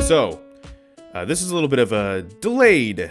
So, this is a little bit of a delayed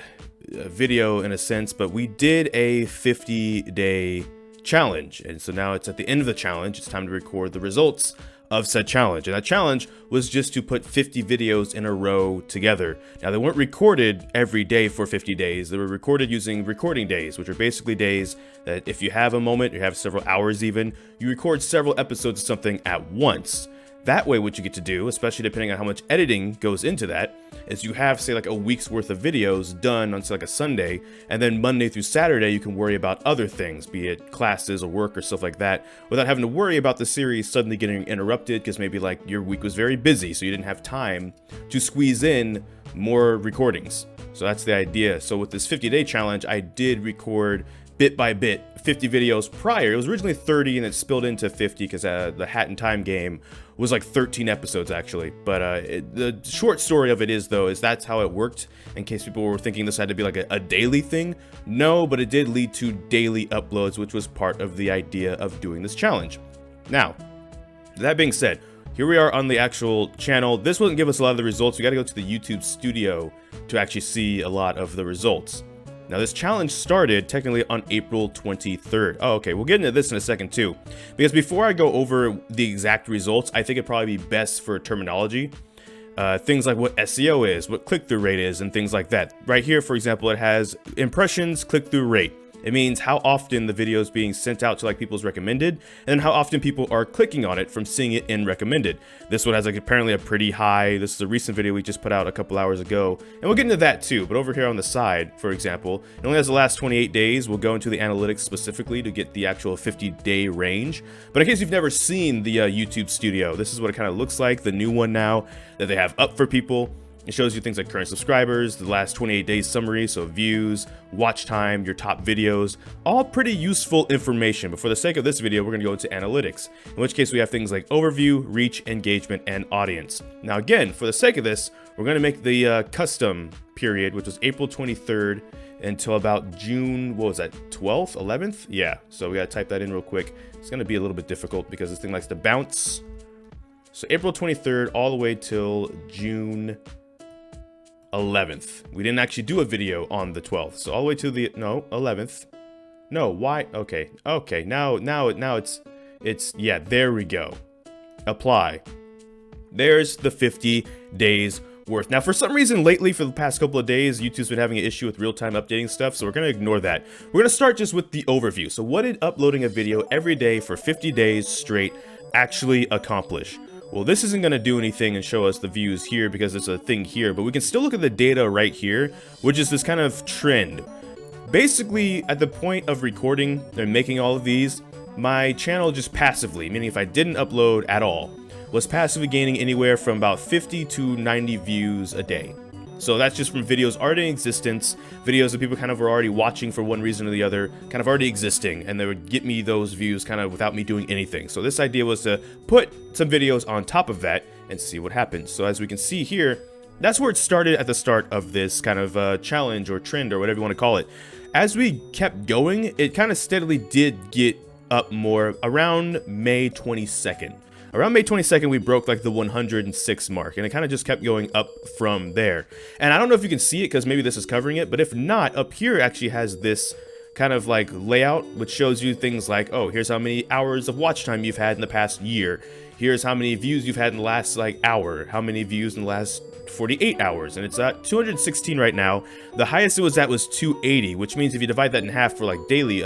video in a sense, but we did a 50-day challenge. And so now it's at the end of the challenge. It's time to record the results of said challenge. And that challenge was just to put 50 videos in a row together. Now, they weren't recorded every day for 50 days. They were recorded using recording days, which are basically days that if you have a moment, you have several hours even, you record several episodes of something at once. That way, what you get to do, especially depending on how much editing goes into that, is you have, say, like a week's worth of videos done on, say, like a Sunday, and then Monday through Saturday, you can worry about other things, be it classes or work or stuff like that, without having to worry about the series suddenly getting interrupted because maybe, like, your week was very busy, so you didn't have time to squeeze in more recordings. So that's the idea. So with this 50-day challenge, I did record bit by bit 50 videos prior. It was originally 30 and it spilled into 50 because the Hat in Time game was like 13 episodes actually. But the short story of it is that's how it worked, in case people were thinking this had to be like a daily thing. No, but it did lead to daily uploads, which was part of the idea of doing this challenge. Now, that being said, here we are on the actual channel. This wouldn't give us a lot of the results. We got to go to the YouTube studio to actually see a lot of the results. Now, this challenge started technically on April 23rd. Oh, okay, we'll get into this in a second too. Because before I go over the exact results, I think it'd probably be best for terminology. Things like what SEO is, what click-through rate is, and things like that. Right here, for example, it has impressions, click-through rate. It means how often the video is being sent out to like people's recommended, and then how often people are clicking on it from seeing it in recommended. This one has like apparently a pretty high. This is a recent video we just put out a couple hours ago, and we'll get into that too. But over here on the side, for example, it only has the last 28 days. We'll go into the analytics specifically to get the actual 50-day range. But in case you've never seen the YouTube Studio, this is what it kind of looks like. The new one now that they have up for people. It shows you things like current subscribers, the last 28 days summary, so views, watch time, your top videos, all pretty useful information. But for the sake of this video, we're going to go into analytics, in which case we have things like overview, reach, engagement, and audience. Now again, for the sake of this, we're going to make the custom period, which was April 23rd until about June, what was that, 12th, 11th? Yeah, so we got to type that in real quick. It's going to be a little bit difficult because this thing likes to bounce. So April 23rd all the way till June 11th. We didn't actually do a video on the 12th, so all the way to the 11th. No, why? Okay, now it's yeah, there we go. Apply. There's the 50 days worth. Now, for some reason lately, for the past couple of days, YouTube's been having an issue with real-time updating stuff, so we're gonna ignore that. We're gonna start just with the overview. So what did uploading a video every day for 50 days straight actually accomplish? Well, this isn't going to do anything and show us the views here because it's a thing here, but we can still look at the data right here, which is this kind of trend. Basically, at the point of recording and making all of these, my channel just passively, meaning if I didn't upload at all, was passively gaining anywhere from about 50 to 90 views a day. So that's just from videos already in existence, videos that people kind of were already watching for one reason or the other, kind of already existing, and they would get me those views kind of without me doing anything. So this idea was to put some videos on top of that and see what happens. So as we can see here, that's where it started at the start of this kind of challenge or trend or whatever you want to call it. As we kept going, it kind of steadily did get up more around May 22nd. Around May 22nd, we broke like the 106 mark, and it kind of just kept going up from there. And I don't know if you can see it because maybe this is covering it, but if not, up here actually has this kind of like layout, which shows you things like, oh, here's how many hours of watch time you've had in the past year. Here's how many views you've had in the last like hour, how many views in the last 48 hours, and it's at 216 right now. The highest it was at was 280, which means if you divide that in half for like daily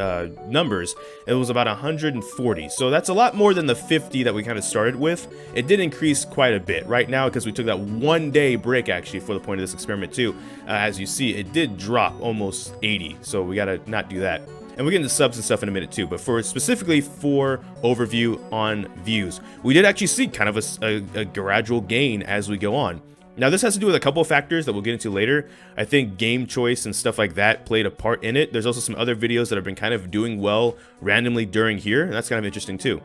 numbers, it was about 140. So that's a lot more than the 50 that we kind of started with. It did increase quite a bit right now because we took that 1 day break actually for the point of this experiment too. As you see, it did drop almost 80, so we gotta not do that. And we'll get into subs and stuff in a minute too, but specifically for overview on views, we did actually see kind of a gradual gain as we go on. Now, this has to do with a couple of factors that we'll get into later. I think game choice and stuff like that played a part in it. There's also some other videos that have been kind of doing well randomly during here, and that's kind of interesting too.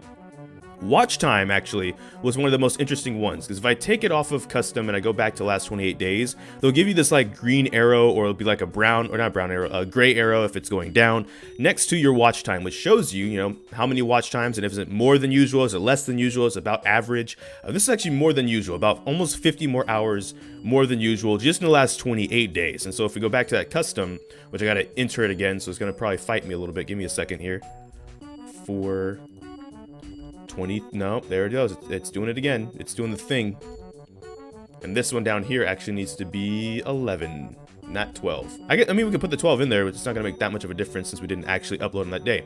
Watch time actually was one of the most interesting ones, because if I take it off of custom and I go back to last 28 days, they'll give you this like green arrow, or it'll be like a brown, or not brown arrow, a gray arrow if it's going down, next to your watch time, which shows you, you know, how many watch times, and if it's more than usual, is it less than usual, is it about average. This is actually more than usual, about almost 50 more hours more than usual just in the last 28 days. And so if we go back to that custom, which I gotta enter it again, so it's gonna probably fight me a little bit. Give me a second here. 420, no, there it goes. It's doing it again. It's doing the thing. And this one down here actually needs to be 11, not 12. I mean, we could put the 12 in there, but it's not gonna make that much of a difference since we didn't actually upload on that day.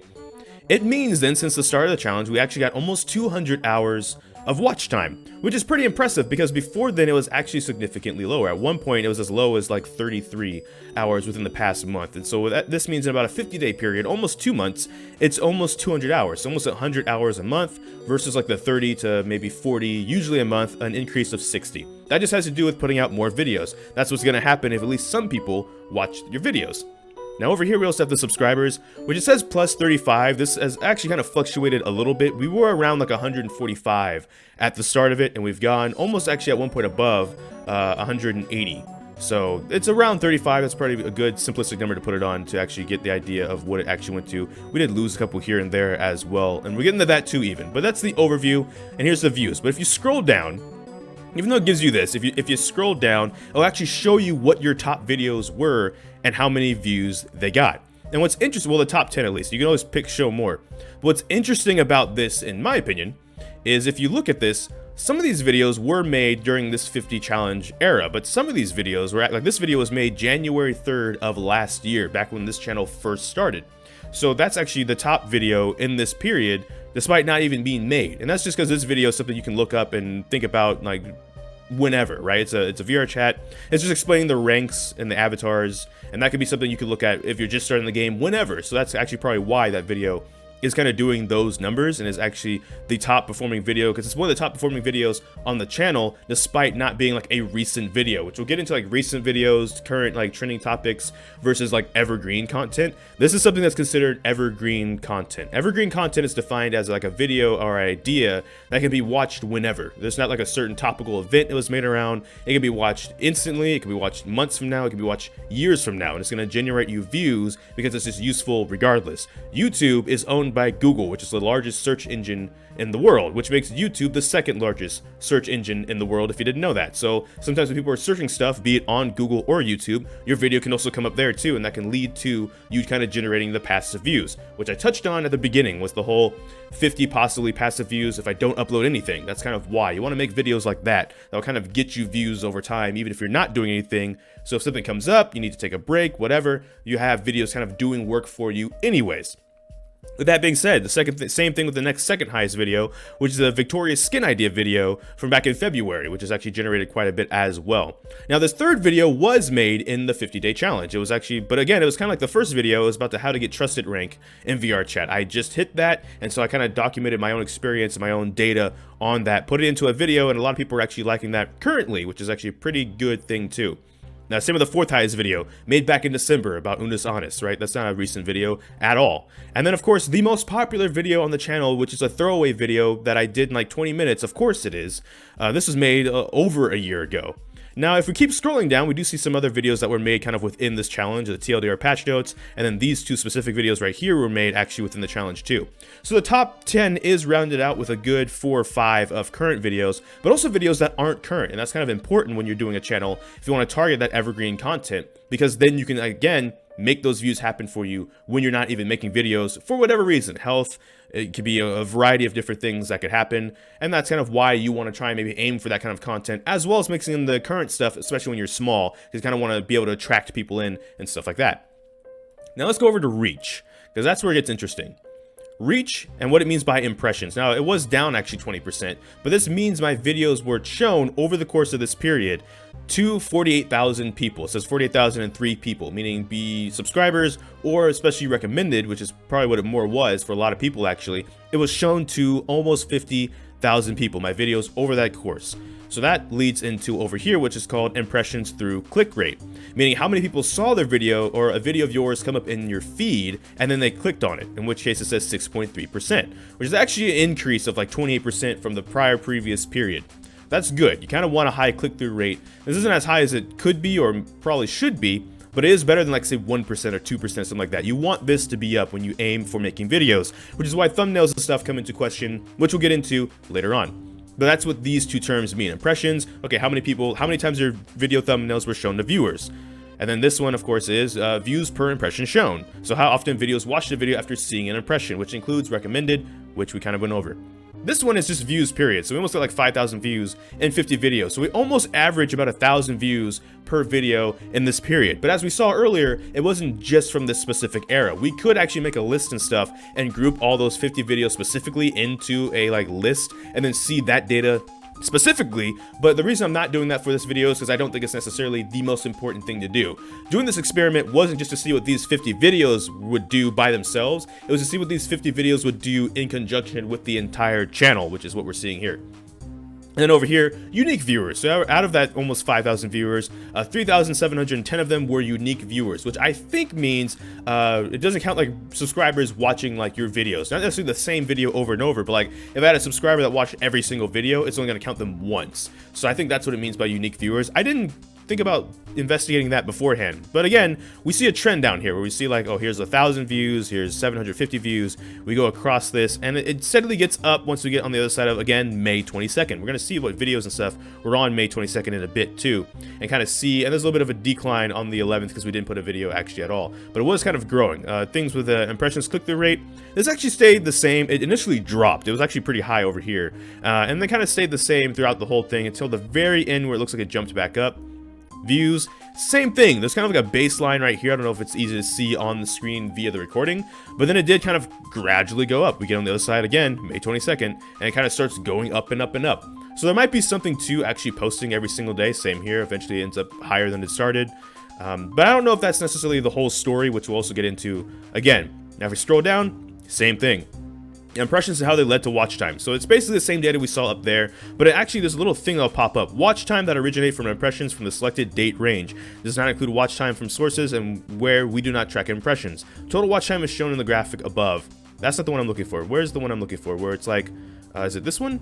It means then, since the start of the challenge, we actually got almost 200 hours of watch time, which is pretty impressive, because before then it was actually significantly lower. At one point it was as low as like 33 hours within the past month. And so this means in about a 50-day period, almost 2 months, it's almost 200 hours, so almost 100 hours a month versus like the 30 to maybe 40 usually a month, an increase of 60. That just has to do with putting out more videos. That's what's going to happen if at least some people watch your videos. Now over here we also have the subscribers, which it says plus 35. This has actually kind of fluctuated a little bit. We were around like 145 at the start of it, and we've gone almost actually at one point above 180. So it's around 35. That's probably a good simplistic number to put it on to actually get the idea of what it actually went to. We did lose a couple here and there as well, and we're getting to that too even. But that's the overview, and here's the views. But if you scroll down, even though it gives you this, if you scroll down, it'll actually show you what your top videos were and how many views they got. And what's interesting, well, the top 10 at least, you can always pick show more. But what's interesting about this, in my opinion, is if you look at this, some of these videos were made during this 50 challenge era, but some of these videos were, like this video was made January 3rd of last year, back when this channel first started. So that's actually the top video in this period, despite not even being made. And that's just because this video is something you can look up and think about like whenever, right? It's a VR chat. It's just explaining the ranks and the avatars, and that could be something you could look at if you're just starting the game whenever. So that's actually probably why that video is kind of doing those numbers and is actually the top performing video, because it's one of the top performing videos on the channel despite not being like a recent video, which we'll get into, like recent videos, current like trending topics versus like evergreen content. This is something that's considered evergreen content. Evergreen content is defined as like a video or idea that can be watched whenever. There's not like a certain topical event it was made around. It can be watched instantly, it can be watched months from now, it can be watched years from now, and it's going to generate you views because it's just useful regardless. YouTube is owned by Google, which is the largest search engine in the world, which makes YouTube the second largest search engine in the world, if you didn't know that. So sometimes when people are searching stuff, be it on Google or YouTube, your video can also come up there too, and that can lead to you kind of generating the passive views, which I touched on at the beginning with the whole 50 possibly passive views if I don't upload anything. That's kind of why you want to make videos like that that'll kind of get you views over time, even if you're not doing anything. So if something comes up, you need to take a break, whatever, you have videos kind of doing work for you anyways. With that being said, the same thing with the next second highest video, which is a Victoria's Skin Idea video from back in February, which has actually generated quite a bit as well. Now, this third video was made in the 50-day challenge. It was actually, but again, it was kind of like the first video. It was about how to get trusted rank in VR chat. I just hit that, and so I kind of documented my own experience and my own data on that, put it into a video, and a lot of people are actually liking that currently, which is actually a pretty good thing too. Now, same with the fourth highest video, made back in December about Unis Honest, right? That's not a recent video at all. And then, of course, the most popular video on the channel, which is a throwaway video that I did in like 20 minutes. Of course it is. This was made over a year ago. Now, if we keep scrolling down, we do see some other videos that were made kind of within this challenge, the TLDR patch notes, and then these two specific videos right here were made actually within the challenge too. So the top 10 is rounded out with a good 4 or 5 of current videos, but also videos that aren't current, and that's kind of important when you're doing a channel if you want to target that evergreen content, because then you can, again, make those views happen for you when you're not even making videos for whatever reason. Health, it could be a variety of different things that could happen, and that's kind of why you want to try and maybe aim for that kind of content, as well as mixing in the current stuff, especially when you're small, because you kind of want to be able to attract people in and stuff like that. Now let's go over to reach, because that's where it gets interesting. Reach and what it means by impressions. Now, it was down actually 20%, but this means my videos were shown over the course of this period to 48,000 people. It says 48,003 people, meaning be subscribers or especially recommended, which is probably what it more was for a lot of people actually. It was shown to almost 50,000 people, my videos over that course. So that leads into over here, which is called impressions through click rate, meaning how many people saw their video or a video of yours come up in your feed and then they clicked on it, in which case it says 6.3%, which is actually an increase of like 28% from the previous period. That's good. You kind of want a high click-through rate. This isn't as high as it could be or probably should be, but it is better than like say 1% or 2%, something like that. You want this to be up when you aim for making videos, which is why thumbnails and stuff come into question, which we'll get into later on. But that's what these two terms mean. Impressions, okay, how many times your video thumbnails were shown to viewers? And then this one, of course, is views per impression shown. So how often videos watch the video after seeing an impression, which includes recommended, which we kind of went over. This one is just views, period. So we almost got like 5,000 views in 50 videos. So we almost average about 1,000 views per video in this period. But as we saw earlier, it wasn't just from this specific era. We could actually make a list and stuff and group all those 50 videos specifically into a like list and then see that data specifically. But the reason I'm not doing that for this video is because I don't think it's necessarily the most important thing to do. Doing this experiment wasn't just to see what these 50 videos would do by themselves, it was to see what these 50 videos would do in conjunction with the entire channel, which is what we're seeing here. And then over here, unique viewers. So out of that almost 5,000 viewers, 3,710 of them were unique viewers, which I think means it doesn't count like subscribers watching like your videos. Not necessarily the same video over and over, but like if I had a subscriber that watched every single video, it's only going to count them once. So I think that's what it means by unique viewers. I didn't think about investigating that beforehand, but again, we see a trend down here where we see like, oh, here's 1,000 views, here's 750 views. We go across this and it steadily gets up once we get on the other side of, again, May 22nd. We're gonna see what videos and stuff were on May 22nd in a bit too, and kind of see, and there's a little bit of a decline on the 11th because we didn't put a video actually at all, but it was kind of growing. Things with the impressions click-through rate, this actually stayed the same. It initially dropped. It was actually pretty high over here, and then kind of stayed the same throughout the whole thing until the very end where it looks like it jumped back up. Views, same thing. There's kind of like a baseline right here. I don't know if it's easy to see on the screen via the recording, but then it did kind of gradually go up. We get on the other side again, May 22nd, and it kind of starts going up and up and up. So there might be something to actually posting every single day. Same here. Eventually it ends up higher than it started. But I don't know if that's necessarily the whole story, which we'll also get into again. Now if we scroll down, same thing. Impressions and how they led to watch time. So it's basically the same data we saw up there, but actually there's a little thing that'll pop up. Watch time that originate from impressions from the selected date range. This does not include watch time from sources and where we do not track impressions. Total watch time is shown in the graphic above. That's not the one I'm looking for. Where's the one I'm looking for? Where it's like, is it this one?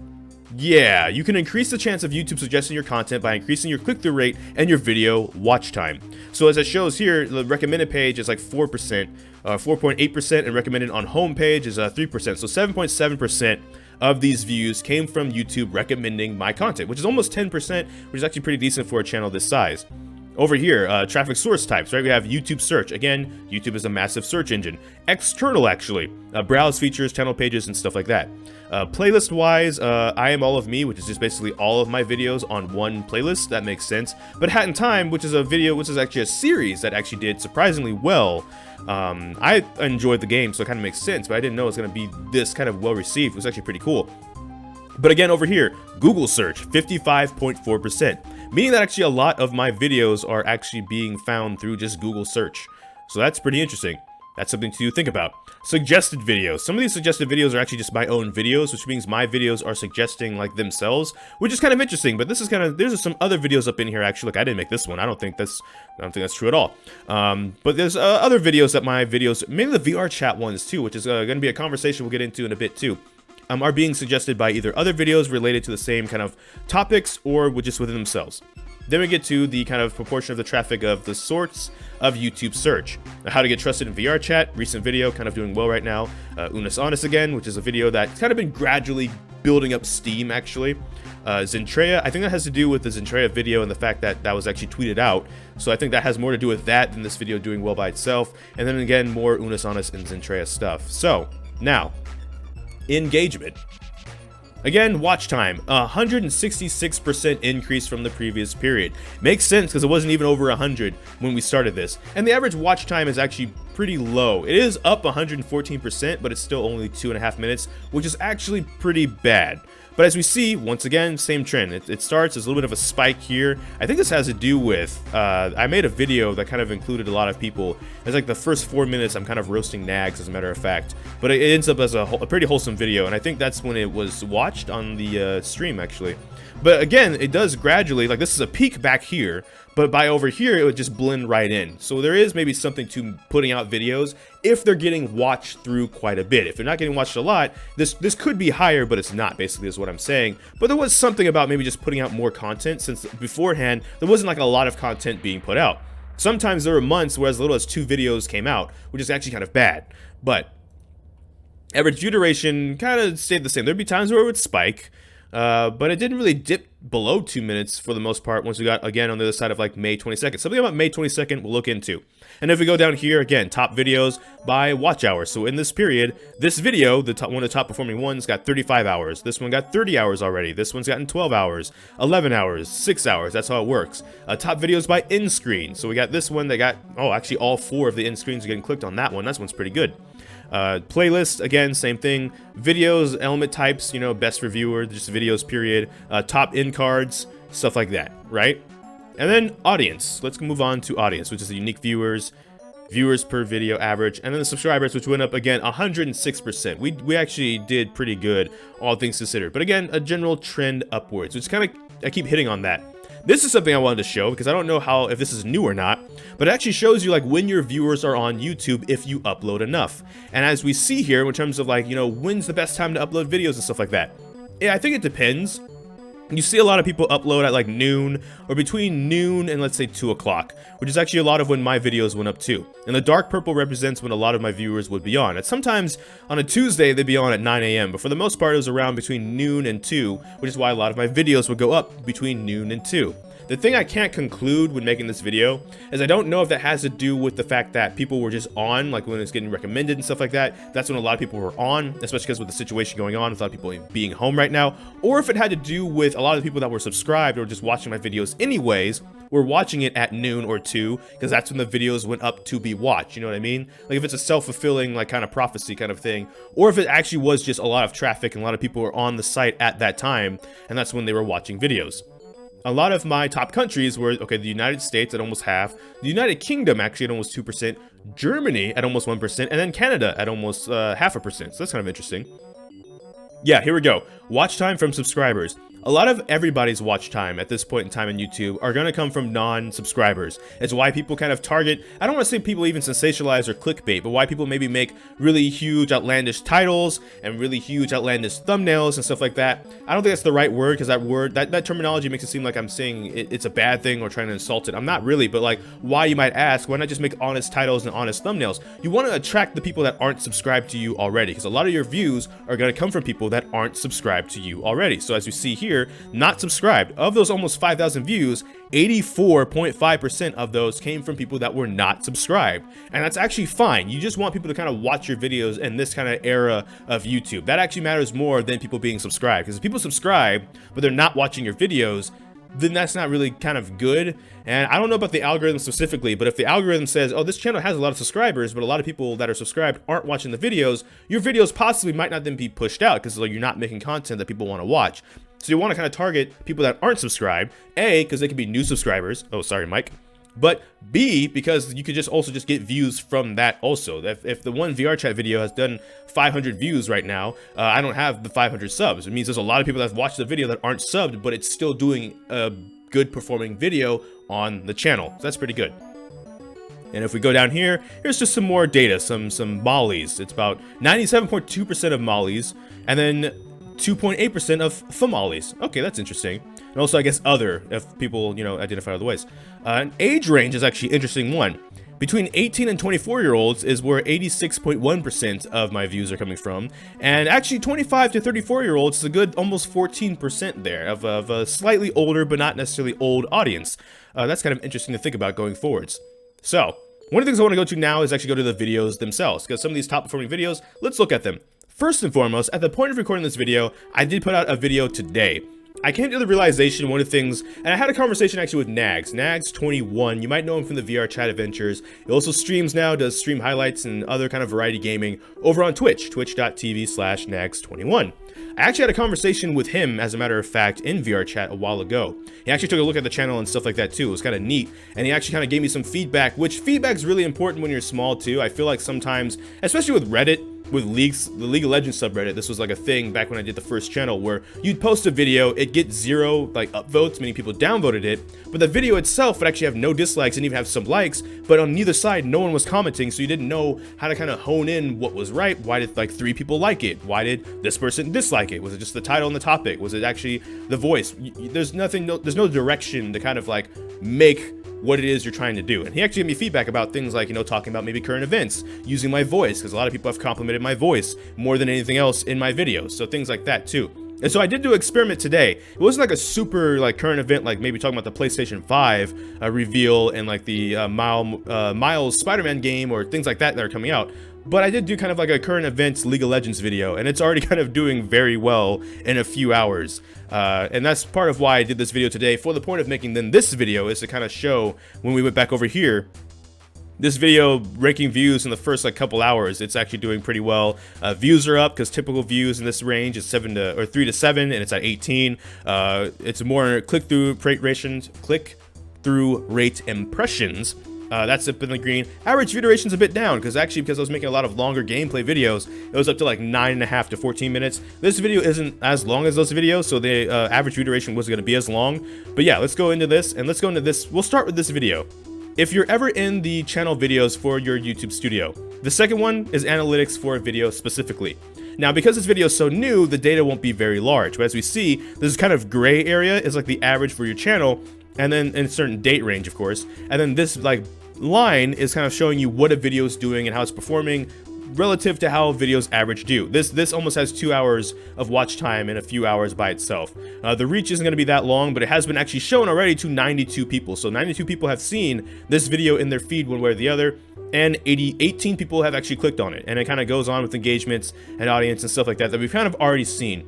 Yeah, you can increase the chance of YouTube suggesting your content by increasing your click-through rate and your video watch time. So as it shows here, the recommended page is like 4%, 4.8%, and recommended on home page is 3%. So 7.7% of these views came from YouTube recommending my content, which is almost 10%, which is actually pretty decent for a channel this size. Over here, traffic source types, right? We have YouTube search. Again, YouTube is a massive search engine. External, actually. Browse features, channel pages, and stuff like that. Playlist-wise, I Am All of Me, which is just basically all of my videos on one playlist. That makes sense. But Hat in Time, which is a video, which is actually a series that actually did surprisingly well. I enjoyed the game, so it kind of makes sense, but I didn't know it was going to be this kind of well-received. It was actually pretty cool. But again, over here, Google search, 55.4%, meaning that actually a lot of my videos are actually being found through just Google search. So that's pretty interesting. That's something to think about. Suggested videos. Some of these suggested videos are actually just my own videos, which means my videos are suggesting like themselves, which is kind of interesting. But this is kind of, there's some other videos up in here actually. Like I didn't make this one. I don't think that's true at all. But there's other videos that my videos, mainly the VR chat ones too, which is going to be a conversation we'll get into in a bit too. Are being suggested by either other videos related to the same kind of topics or just within themselves. Then we get to the kind of proportion of the traffic of the sorts of YouTube search. Now, how to get trusted in VR chat, recent video, kind of doing well right now. Unis Honest again, which is a video that's kind of been gradually building up steam actually. Zentrea, I think that has to do with the Zentrea video and the fact that that was actually tweeted out. So I think that has more to do with that than this video doing well by itself. And then again, more Unis Honest and Zentrea stuff. So now, engagement. Again, watch time, 166% increase from the previous period. Makes sense because it wasn't even over 100 when we started this. And the average watch time is actually pretty low. It is up 114%, but it's still only 2.5 minutes, which is actually pretty bad. But as we see, once again, same trend. It starts, there's a little bit of a spike here. I think this has to do with, I made a video that kind of included a lot of people. It's like the first 4 minutes, I'm kind of roasting Nags, as a matter of fact. But it ends up as a pretty wholesome video, and I think that's when it was watched on the stream, actually. But again, it does gradually, like this is a peak back here, but by over here, it would just blend right in. So there is maybe something to putting out videos if they're getting watched through quite a bit. If they're not getting watched a lot, this could be higher, but it's not, basically is what I'm saying. But there was something about maybe just putting out more content, since beforehand, there wasn't like a lot of content being put out. Sometimes there were months where as little as 2 videos came out, which is actually kind of bad. But average view duration kind of stayed the same. There'd be times where it would spike, but it didn't really dip below 2 minutes for the most part once we got, again, on the other side of like May 22nd. Something about May 22nd we'll look into. And if we go down here, again, top videos by watch hours. So in this period, this video, one of the top performing ones, got 35 hours. This one got 30 hours already. This one's gotten 12 hours, 11 hours, 6 hours. That's how it works. Top videos by end screen. So we got this one that got, oh, actually all 4 of the end screens are getting clicked on that one. That one's pretty good. Playlist, again, same thing. Videos, element types, you know, best reviewer, just videos, period. Top end cards, stuff like that, right? And then audience. Let's move on to audience, which is the unique viewers per video average, and then the subscribers, which went up again 106%. We actually did pretty good, all things considered. But again, a general trend upwards, which kind of, I keep hitting on that. This is something I wanted to show because I don't know if this is new or not, but it actually shows you like when your viewers are on YouTube if you upload enough. And as we see here, in terms of like, you know, when's the best time to upload videos and stuff like that. Yeah, I think it depends. You see a lot of people upload at like noon or between noon and let's say 2 o'clock, which is actually a lot of when my videos went up too. And the dark purple represents when a lot of my viewers would be on. And sometimes on a Tuesday, they'd be on at 9 a.m. But for the most part, it was around between noon and 2, which is why a lot of my videos would go up between noon and 2. The thing I can't conclude when making this video is I don't know if that has to do with the fact that people were just on, like when it's getting recommended and stuff like that. That's when a lot of people were on, especially because with the situation going on with a lot of people being home right now. Or if it had to do with a lot of the people that were subscribed or just watching my videos anyways, were watching it at noon or 2, because that's when the videos went up to be watched, you know what I mean? Like if it's a self-fulfilling like kind of prophecy kind of thing, or if it actually was just a lot of traffic and a lot of people were on the site at that time, and that's when they were watching videos. A lot of my top countries were, okay, the United States at almost half, the United Kingdom actually at almost 2%, Germany at almost 1%, and then Canada at almost 0.5%. So that's kind of interesting. Yeah, here we go. Watch time from subscribers. A lot of everybody's watch time at this point in time in YouTube are going to come from non-subscribers. It's why people kind of target, I don't want to say people even sensationalize or clickbait, but why people maybe make really huge outlandish titles and really huge outlandish thumbnails and stuff like that. I don't think that's the right word, because that terminology makes it seem like I'm saying it's a bad thing or trying to insult it. I'm not really, but like, why, you might ask, why not just make honest titles and honest thumbnails? You want to attract the people that aren't subscribed to you already, because a lot of your views are going to come from people that aren't subscribed to you already. So as you see here, not subscribed. Of those almost 5,000 views, 84.5% of those came from people that were not subscribed. And that's actually fine. You just want people to kind of watch your videos in this kind of era of YouTube. That actually matters more than people being subscribed. Because if people subscribe, but they're not watching your videos, then that's not really kind of good. And I don't know about the algorithm specifically, but if the algorithm says, oh, this channel has a lot of subscribers, but a lot of people that are subscribed aren't watching the videos, your videos possibly might not then be pushed out, because like, you're not making content that people want to watch. So you want to kind of target people that aren't subscribed, A, because they could be new subscribers. Oh, sorry, Mike. But B, because you could just also just get views from that also. If the one VR chat video has done 500 views right now, I don't have the 500 subs. It means there's a lot of people that have watched the video that aren't subbed, but it's still doing a good performing video on the channel. So that's pretty good. And if we go down here, here's just some more data, some mollies. It's about 97.2% of mollies, and then 2.8% of famolies. Okay, that's interesting. And also, I guess, other, if people, you know, identify other ways. An age range is actually an interesting one. Between 18 and 24-year-olds is where 86.1% of my views are coming from. And actually, 25 to 34-year-olds is a good almost 14% there of a slightly older, but not necessarily old audience. That's kind of interesting to think about going forwards. So, one of the things I want to go to now is actually go to the videos themselves, because some of these top performing videos, let's look at them. First and foremost, at the point of recording this video, I did put out a video today. I came to the realization, one of the things, and I had a conversation actually with Nags, Nagzz21. You might know him from the VR chat adventures. He also streams now, does stream highlights and other kind of variety gaming over on Twitch, twitch.tv/Nagzz21. I actually had a conversation with him, as a matter of fact, in VR chat a while ago. He actually took a look at the channel and stuff like that too. It was kind of neat, and he actually kind of gave me some feedback, which feedback is really important when you're small too. I feel like sometimes, especially with Reddit, with the League of Legends subreddit, this was like a thing back when I did the first channel, where you'd post a video, it get 0 like upvotes, meaning people downvoted it, but the video itself would actually have no dislikes and even have some likes, but on neither side no one was commenting, so you didn't know how to kind of hone in what was right. Why did like 3 people like it? Why did this person dislike it? Was it just the title and the topic? Was it actually the voice? There's no direction to kind of like make what it is you're trying to do. And he actually gave me feedback about things like, you know, talking about maybe current events, using my voice, because a lot of people have complimented my voice more than anything else in my videos, so things like that too. And so I did do an experiment today. It wasn't like a super like current event, like maybe talking about the PlayStation 5 reveal and like the Miles Spider-Man game or things like that are coming out. But I did do kind of like a current events League of Legends video, and it's already kind of doing very well in a few hours. And that's part of why I did this video today. For the point of making then this video is to kind of show, when we went back over here, this video ranking views in the first like couple hours, it's actually doing pretty well. Views are up because typical views in this range is 3 to 7, and it's at 18. It's more click-through rate impressions. That's up in the green. Average view duration's a bit down because I was making a lot of longer gameplay videos, it was up to like 9.5 to 14 minutes. This video isn't as long as those videos, so the average view duration wasn't going to be as long. But yeah, let's go into this, and let's go into this. We'll start with this video. If you're ever in the channel videos for your YouTube studio, the second one is analytics for a video specifically. Now, because this video is so new, the data won't be very large, but as we see, this kind of gray area is like the average for your channel, and then in a certain date range, of course, and then this like line is kind of showing you what a video is doing and how it's performing relative to how videos average do. This almost has 2 hours of watch time in a few hours by itself. The reach isn't going to be that long, but it has been actually shown already to 92 people. So 92 people have seen this video in their feed one way or the other, and 18 people have actually clicked on it. And it kind of goes on with engagements and audience and stuff like that we've kind of already seen.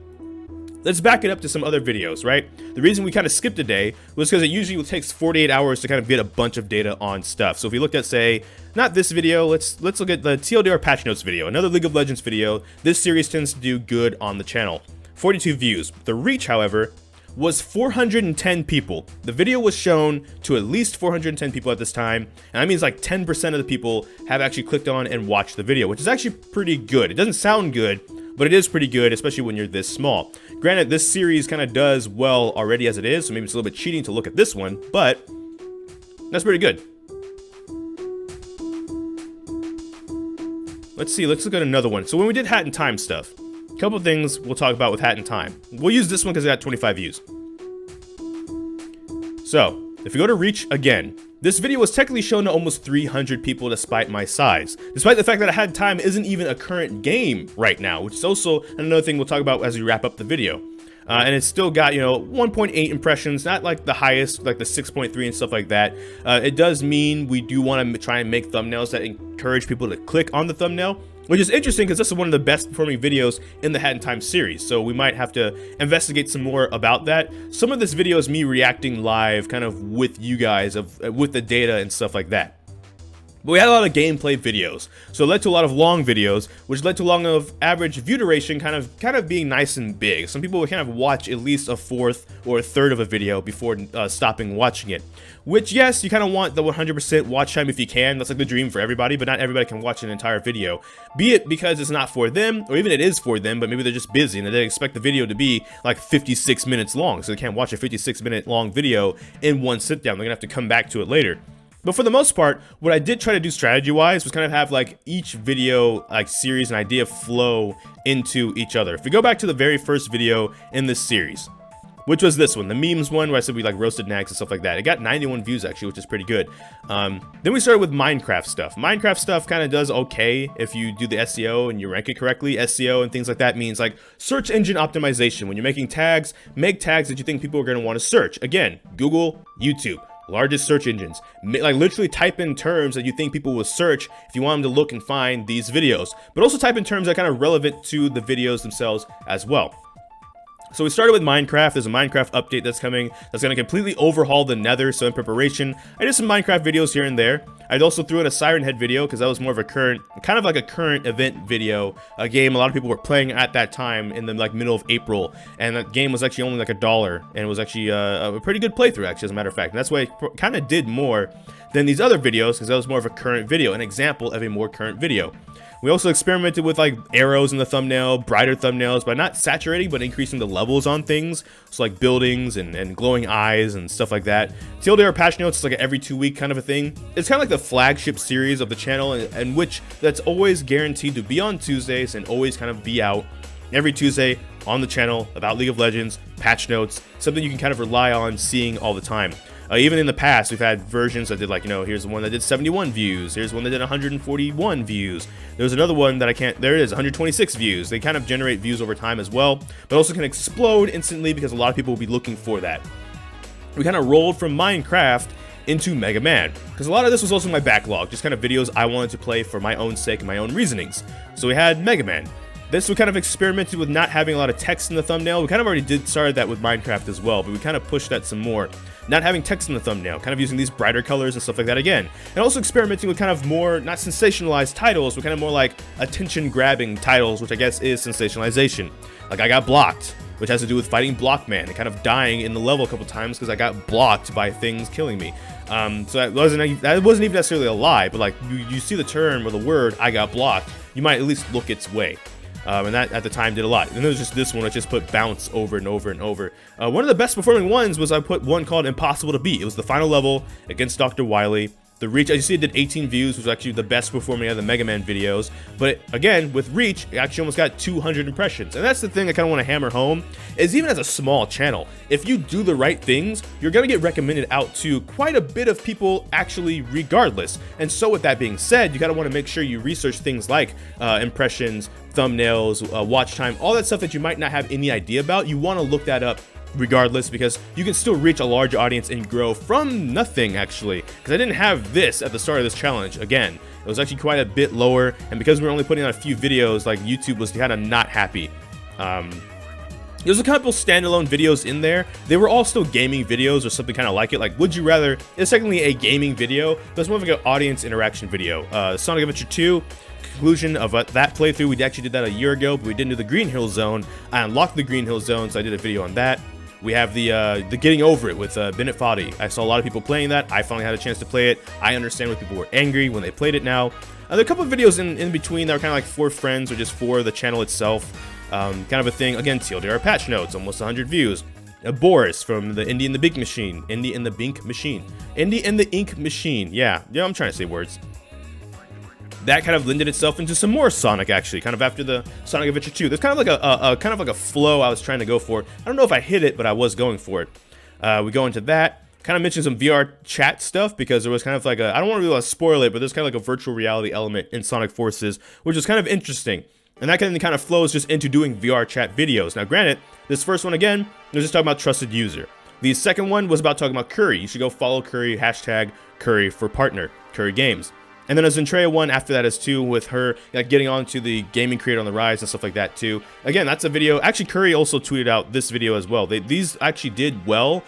Let's back it up to some other videos, right? The reason we kind of skipped a day was because it usually takes 48 hours to kind of get a bunch of data on stuff. So if we looked at, say, not this video, let's look at the TLDR patch notes video, another League of Legends video. This series tends to do good on the channel. 42 views. The reach, however, was 410 people. The video was shown to at least 410 people at this time, and that means like 10% of the people have actually clicked on and watched the video, which is actually pretty good. It doesn't sound good, but it is pretty good, especially when you're this small. Granted, this series kind of does well already as it is, so maybe it's a little bit cheating to look at this one, but that's pretty good. Let's see, let's look at another one. So when we did Hat in Time stuff, a couple things we'll talk about with Hat in Time. We'll use this one because it got 25 views. So, if we go to reach again, this video was technically shown to almost 300 people despite my size. Despite the fact that Hat in Time isn't even a current game right now, which is also another thing we'll talk about as we wrap up the video. And it's still got, you know, 1.8 impressions, not like the highest, like the 6.3 and stuff like that. It does mean we do want to try and make thumbnails that encourage people to click on the thumbnail, which is interesting because this is one of the best performing videos in the Hat in Time series, so we might have to investigate some more about that. Some of this video is me reacting live kind of with you guys, with the data and stuff like that. But we had a lot of gameplay videos, so it led to a lot of long videos, which led to a long of average view duration kind of being nice and big. Some people would kind of watch at least a fourth or a third of a video before stopping watching it. Which, yes, you kind of want the 100% watch time if you can. That's like the dream for everybody, but not everybody can watch an entire video. Be it because it's not for them, or even it is for them, but maybe they're just busy and they expect the video to be like 56 minutes long, so they can't watch a 56-minute long video in one sit down. They're gonna have to come back to it later. But for the most part, what I did try to do strategy-wise was kind of have like each video like series and idea flow into each other. If we go back to the very first video in this series, which was this one, the memes one, where I said we like roasted Nags and stuff like that. It got 91 views actually, which is pretty good. Then we started with Minecraft stuff. Minecraft stuff kind of does okay if you do the SEO and you rank it correctly. SEO and things like that means like search engine optimization. When you're making tags, make tags that you think people are going to want to search. Again, Google, YouTube. Largest search engines. Like literally type in terms that you think people will search if you want them to look and find these videos, but also type in terms that are kind of relevant to the videos themselves as well. So we started with Minecraft. There's a Minecraft update that's coming that's going to completely overhaul the Nether. So in preparation, I did some Minecraft videos here and there. I also threw in a Siren Head video because that was more of a current, kind of like a current event video, a game a lot of people were playing at that time in the like middle of April, and that game was actually only like $1, and it was actually a pretty good playthrough actually, as a matter of fact. And that's why it kind of did more than these other videos because that was more of a current video, an example of a more current video. We also experimented with like arrows in the thumbnail, brighter thumbnails, by not saturating but increasing the levels on things, so like buildings and glowing eyes and stuff like that. TLDR patch notes is like an every 2-week kind of a thing. It's kind of like the flagship series of the channel, and which that's always guaranteed to be on Tuesdays and always kind of be out every Tuesday on the channel about League of Legends, patch notes, something you can kind of rely on seeing all the time. Even in the past, we've had versions that did like, here's the one that did 71 views. Here's one that did 141 views. There's another one that there it is, 126 views. They kind of generate views over time as well, but also can explode instantly because a lot of people will be looking for that. We kind of rolled from Minecraft into Mega Man, because a lot of this was also my backlog, just kind of videos I wanted to play for my own sake and my own reasonings. So we had Mega Man. This we kind of experimented with not having a lot of text in the thumbnail. We kind of already started that with Minecraft as well, but we kind of pushed that some more. Not having text in the thumbnail, kind of using these brighter colors and stuff like that again. And also experimenting with kind of more, not sensationalized titles, but kind of more like attention-grabbing titles, which I guess is sensationalization. Like I got blocked, which has to do with fighting Blockman and kind of dying in the level a couple times because I got blocked by things killing me. So that wasn't even necessarily a lie, but like you see the term or the word "I got blocked," you might at least look its way. And that at the time did a lot. And there was just this one, I just put bounce over and over and over. One of the best performing ones was I put one called Impossible to Beat. It was the final level against Dr. Wily. The reach, as you see, it did 18 views, which was actually the best performing of the Mega Man videos. But again, with reach, it actually almost got 200 impressions. And that's the thing I kind of want to hammer home, is even as a small channel, if you do the right things, you're going to get recommended out to quite a bit of people actually regardless. And so with that being said, you got to want to make sure you research things like impressions, thumbnails, watch time, all that stuff that you might not have any idea about. You want to look that up regardless, because you can still reach a large audience and grow from nothing, actually, because I didn't have this at the start of this challenge. Again, it was actually quite a bit lower, and because we were only putting out a few videos, like YouTube was kind of not happy. There's a couple standalone videos in there. They were all still gaming videos or something kind of like it, like Would You Rather. It's technically a gaming video, but it's more of like an audience interaction video. Sonic Adventure 2 conclusion of that playthrough, we actually did that a year ago, but we didn't do the Green Hill Zone. I unlocked the Green Hill Zone, so I did a video on that. We have the Getting Over It with Bennett Foddy. I saw a lot of people playing that. I finally had a chance to play it. I understand why people were angry when they played it now. There are a couple of videos in between that were kind of like for friends or just for the channel itself. Kind of a thing. Again, TLDR patch notes, almost 100 views. Boris from the Indie and the Bink Machine. Indie and the Bink Machine. Indie and the Ink Machine. Yeah, I'm trying to say words. That kind of lended itself into some more Sonic, actually, kind of after the Sonic Adventure 2. There's kind of like a flow I was trying to go for. I don't know if I hit it, but I was going for it. We go into that. Kind of mentioned some VR chat stuff, because there was kind of like I don't want to really spoil it, but there's kind of like a virtual reality element in Sonic Forces, which is kind of interesting. And that kind of flows just into doing VR chat videos. Now, granted, this first one, again, was just talking about trusted user. The second one was about talking about Curry. You should go follow Curry, hashtag Curry for partner, Curry Games. And then a Zentrea one after that is too, with her like getting on to the gaming creator on the rise and stuff like that too. Again, that's a video. Actually, Curry also tweeted out this video as well. These actually did well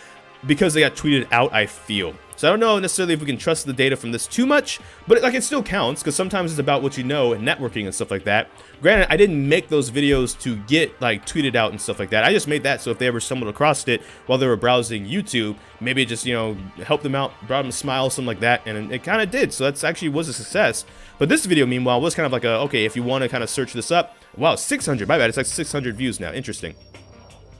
because they got tweeted out, I feel. So I don't know necessarily if we can trust the data from this too much, but it still counts, because sometimes it's about what you know and networking and stuff like that. Granted, I didn't make those videos to get tweeted out and stuff like that. I just made that so if they ever stumbled across it while they were browsing YouTube, maybe it just, helped them out, brought them a smile, something like that, and it kind of did. So that's actually was a success. But this video, meanwhile, was kind of like okay, if you want to kind of search this up, wow, 600, my bad, it's like 600 views now. Interesting.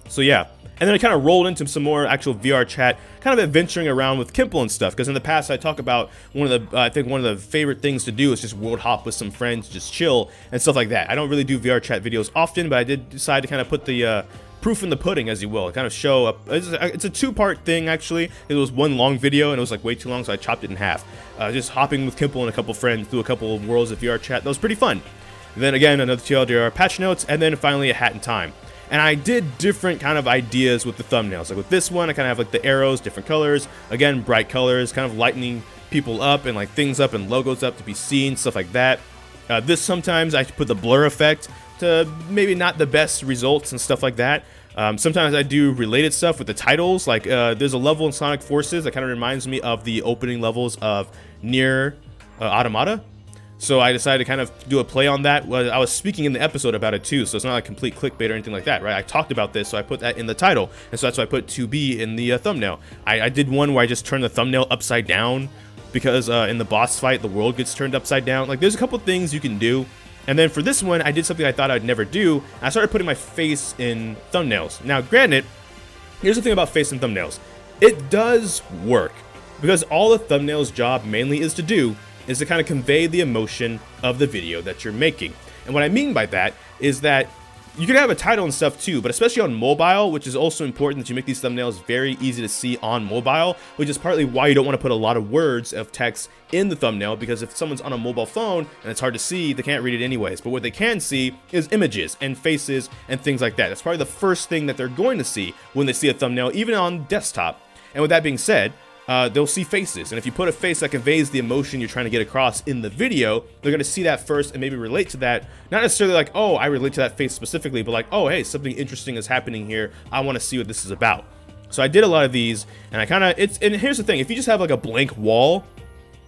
So yeah. And then I kind of rolled into some more actual VR chat, kind of adventuring around with Kimple and stuff, because in the past I talk about I think one of the favorite things to do is just world hop with some friends, just chill and stuff like that. I don't really do VR chat videos often, but I did decide to kind of put the proof in the pudding, as you will, kind of show up. It's a two-part thing, actually. It was one long video, and it was way too long, so I chopped it in half. Just hopping with Kimple and a couple friends through a couple of worlds of VR chat. That was pretty fun. And then again, another TLDR patch notes, and then finally a hat in time. And I did different kind of ideas with the thumbnails. Like with this one, I kind of have the arrows, different colors. Again, bright colors, kind of lightening people up and things up and logos up to be seen, stuff like that. This sometimes I put the blur effect to maybe not the best results and stuff like that. Sometimes I do related stuff with the titles. There's a level in Sonic Forces that kind of reminds me of the opening levels of Nier Automata. So I decided to kind of do a play on that. I was speaking in the episode about it too, so it's not like complete clickbait or anything like that, right? I talked about this, so I put that in the title, and so that's why I put 2B in the thumbnail. I did one where I just turned the thumbnail upside down, because in the boss fight, the world gets turned upside down. There's a couple things you can do And then for this one, I did something I thought I'd never do. I started putting my face in thumbnails. Now, granted, here's the thing about face and thumbnails. It does work, because all the thumbnail's job mainly is to kind of convey the emotion of the video that you're making. And what I mean by that is that you can have a title and stuff too, but especially on mobile, which is also important that you make these thumbnails very easy to see on mobile, which is partly why you don't want to put a lot of words of text in the thumbnail, because if someone's on a mobile phone and it's hard to see, they can't read it anyways. But what they can see is images and faces and things like that. That's probably the first thing that they're going to see when they see a thumbnail, even on desktop. And with that being said, they'll see faces, and if you put a face that conveys the emotion you're trying to get across in the video, they're going to see that first and maybe relate to that. Not necessarily like, oh, I relate to that face specifically, but like, oh, hey, something interesting is happening here. I want to see what this is about. So I did a lot of these, and and here's the thing, if you just have like a blank wall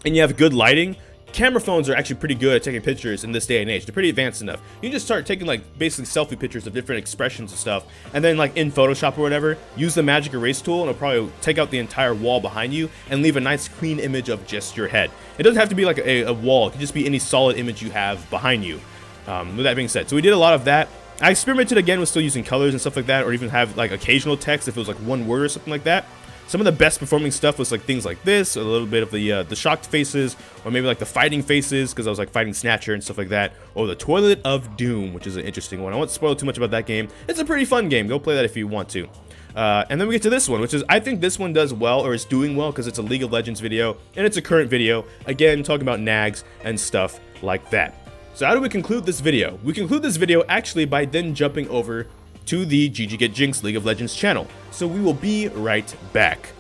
and you have good lighting, camera phones are actually pretty good at taking pictures in this day and age. They're pretty advanced enough. You can just start taking like basically selfie pictures of different expressions and stuff, and then like in Photoshop or whatever, use the magic erase tool, and it'll probably take out the entire wall behind you and leave a nice clean image of just your head. It doesn't have to be like a wall. It can just be any solid image you have behind you. With that being said, so we did a lot of that. I experimented again with still using colors and stuff like that, or even have like occasional text if it was like one word or something like that. Some of the best performing stuff was like things like this, a little bit of the shocked faces, or maybe like the fighting faces, because I was like fighting Snatcher and stuff like that, or the Toilet of Doom, which is an interesting one. I won't spoil too much about that game. It's a pretty fun game. Go play that if you want to. And then we get to this one, which is, I think this one does well, or is doing well, because it's a League of Legends video, and it's a current video, again, talking about Nags and stuff like that. So how do we conclude this video? We conclude this video actually by then jumping over to the GG Get Jinx League of Legends channel. So we will be right back.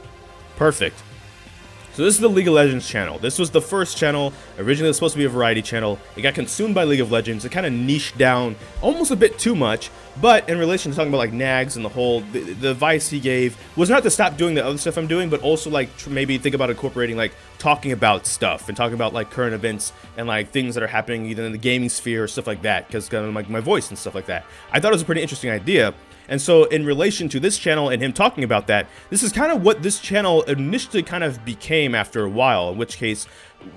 Perfect. So this is the League of Legends channel. This was the first channel. Originally it was supposed to be a variety channel. It got consumed by League of Legends. It kind of niched down almost a bit too much. But in relation to talking about like Nags and the whole, the advice he gave was not to stop doing the other stuff I'm doing, but also like maybe think about incorporating like talking about stuff and talking about like current events and like things that are happening either in the gaming sphere or stuff like that, because kind of like my voice and stuff like that. I thought it was a pretty interesting idea. And so in relation to this channel and him talking about that, this is kind of what this channel initially kind of became after a while, in which case,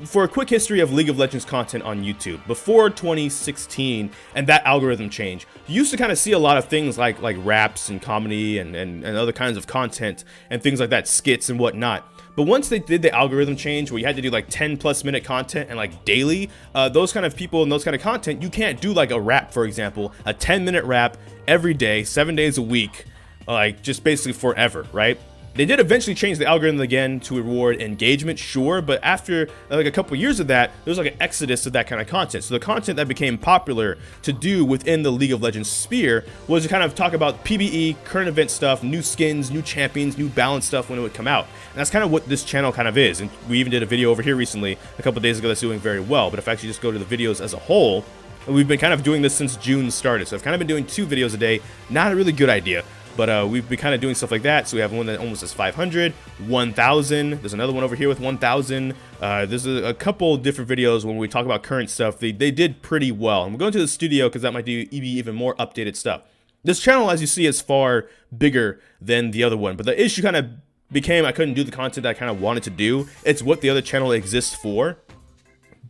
for a quick history of League of Legends content on YouTube, before 2016 and that algorithm change, you used to kind of see a lot of things like raps and comedy and other kinds of content and things like that, skits and whatnot. But once they did the algorithm change where you had to do like 10+ minute content and like daily, those kind of people and those kind of content, you can't do like a rap, for example, a 10-minute rap every day, 7 days a week, like just basically forever, right? They did eventually change the algorithm again to reward engagement, sure, but after like a couple years of that, there was like an exodus of that kind of content. So the content that became popular to do within the League of Legends sphere was to kind of talk about PvE, current event stuff, new skins, new champions, new balance stuff when it would come out. And that's kind of what this channel kind of is. And we even did a video over here recently, a couple days ago, that's doing very well. But if I actually just go to the videos as a whole, we've been kind of doing this since June started. So I've kind of been doing 2 videos a day. Not a really good idea. But we've been kind of doing stuff like that. So we have one that almost has 500, 1,000. There's another one over here with 1,000. There's a couple different videos when we talk about current stuff. They did pretty well. And we're going to the studio because that might be even more updated stuff. This channel, as you see, is far bigger than the other one. But the issue kind of became I couldn't do the content that I kind of wanted to do. It's what the other channel exists for.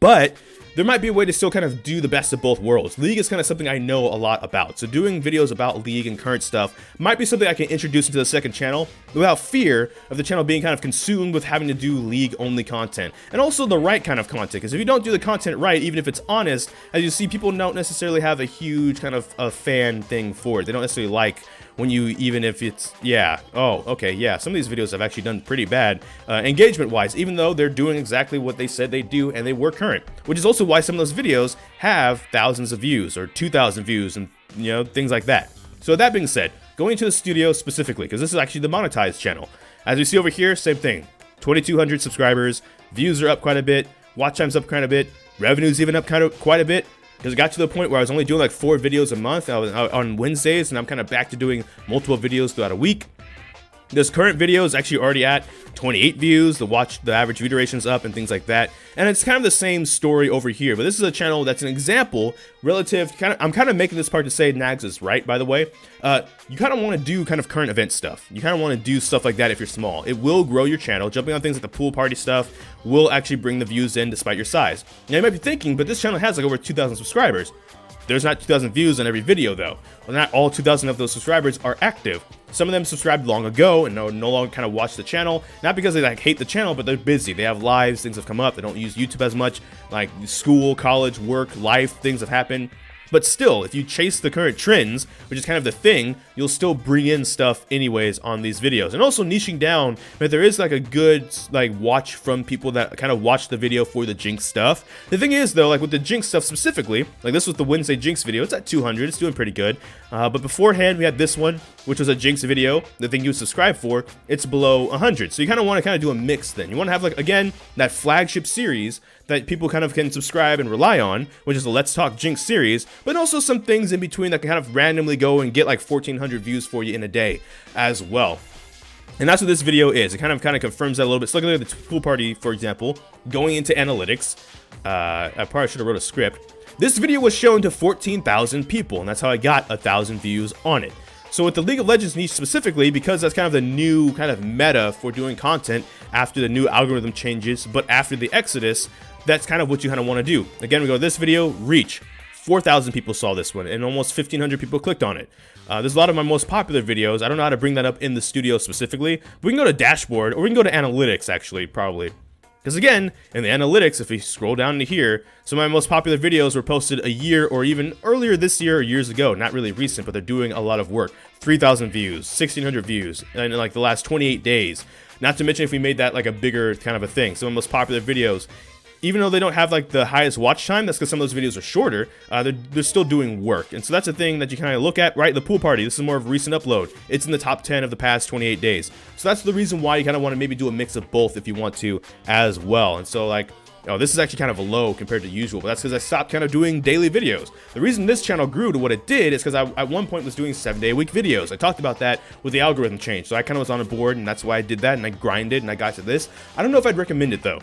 But there might be a way to still kind of do the best of both worlds. League is kind of something I know a lot about. So doing videos about League and current stuff might be something I can introduce into the second channel without fear of the channel being kind of consumed with having to do League only content. And also the right kind of content, because if you don't do the content right, even if it's honest, as you see, people don't necessarily have a huge kind of a fan thing for it. They don't necessarily like when you, even if it's, yeah, oh, okay, yeah, some of these videos have actually done pretty bad engagement-wise, even though they're doing exactly what they said they do and they were current, which is also why some of those videos have thousands of views or 2,000 views and, you know, things like that. So that being said, going to the studio specifically, because this is actually the monetized channel. As we see over here, same thing, 2,200 subscribers, views are up quite a bit, watch time's up quite a bit, revenue's even up quite a bit. Because it got to the point where I was only doing like 4 videos a month on Wednesdays, and I'm kind of back to doing multiple videos throughout a week. This current video is actually already at 28 views, the average view duration's up and things like that. And it's kind of the same story over here, but this is a channel that's an example relative, I'm kind of making this part to say Nags is right, by the way. You kind of want to do kind of current event stuff. You kind of want to do stuff like that if you're small. It will grow your channel. Jumping on things like the pool party stuff will actually bring the views in despite your size. Now you might be thinking, but this channel has like over 2,000 subscribers. There's not 2,000 views on every video though. Well, not all 2,000 of those subscribers are active. Some of them subscribed long ago and no longer kind of watch the channel. Not because they like hate the channel, but they're busy. They have lives, things have come up. They don't use YouTube as much, like school, college, work, life, things have happened. But still, if you chase the current trends, which is kind of the thing, you'll still bring in stuff anyways on these videos. And also niching down, but there is like a good like watch from people that kind of watch the video for the Jinx stuff. The thing is though, like with the Jinx stuff specifically, like this was the Wednesday Jinx video, it's at 200, it's doing pretty good. But beforehand we had this one, which was a Jinx video, the thing you subscribe for, it's below 100. So you kind of want to do a mix then. You want to have like, again, that flagship series that people kind of can subscribe and rely on, which is the Let's Talk Jinx series, but also some things in between that can kind of randomly go and get like 1,400 views for you in a day as well. And that's what this video is. It kind of confirms that a little bit. So look at the pool party, for example, going into analytics. I probably should have wrote a script. This video was shown to 14,000 people, and that's how I got 1,000 views on it. So with the League of Legends niche specifically, because that's kind of the new kind of meta for doing content after the new algorithm changes, but after the exodus, that's kind of what you kind of want to do. Again, we go to this video, reach. 4,000 people saw this one, and almost 1,500 people clicked on it. There's a lot of my most popular videos. I don't know how to bring that up in the studio specifically, but we can go to dashboard, or we can go to analytics actually, probably. Because again, in the analytics, if we scroll down to here, some of my most popular videos were posted a year or even earlier this year or years ago. Not really recent, but they're doing a lot of work. 3,000 views, 1,600 views in like the last 28 days. Not to mention if we made that like a bigger kind of a thing. Some of the most popular videos, even though they don't have like the highest watch time, that's because some of those videos are shorter, they're still doing work. And so that's a thing that you kind of look at, right? The pool party, this is more of a recent upload. It's in the top 10 of the past 28 days. So that's the reason why you kind of want to maybe do a mix of both if you want to as well. And so like, oh, this is actually kind of a low compared to usual, but that's because I stopped kind of doing daily videos. The reason this channel grew to what it did is because I at one point was doing 7-day-a-week videos. I talked about that with the algorithm change. So I kind of was on a board, and that's why I did that, and I grinded, and I got to this. I don't know if I'd recommend it though.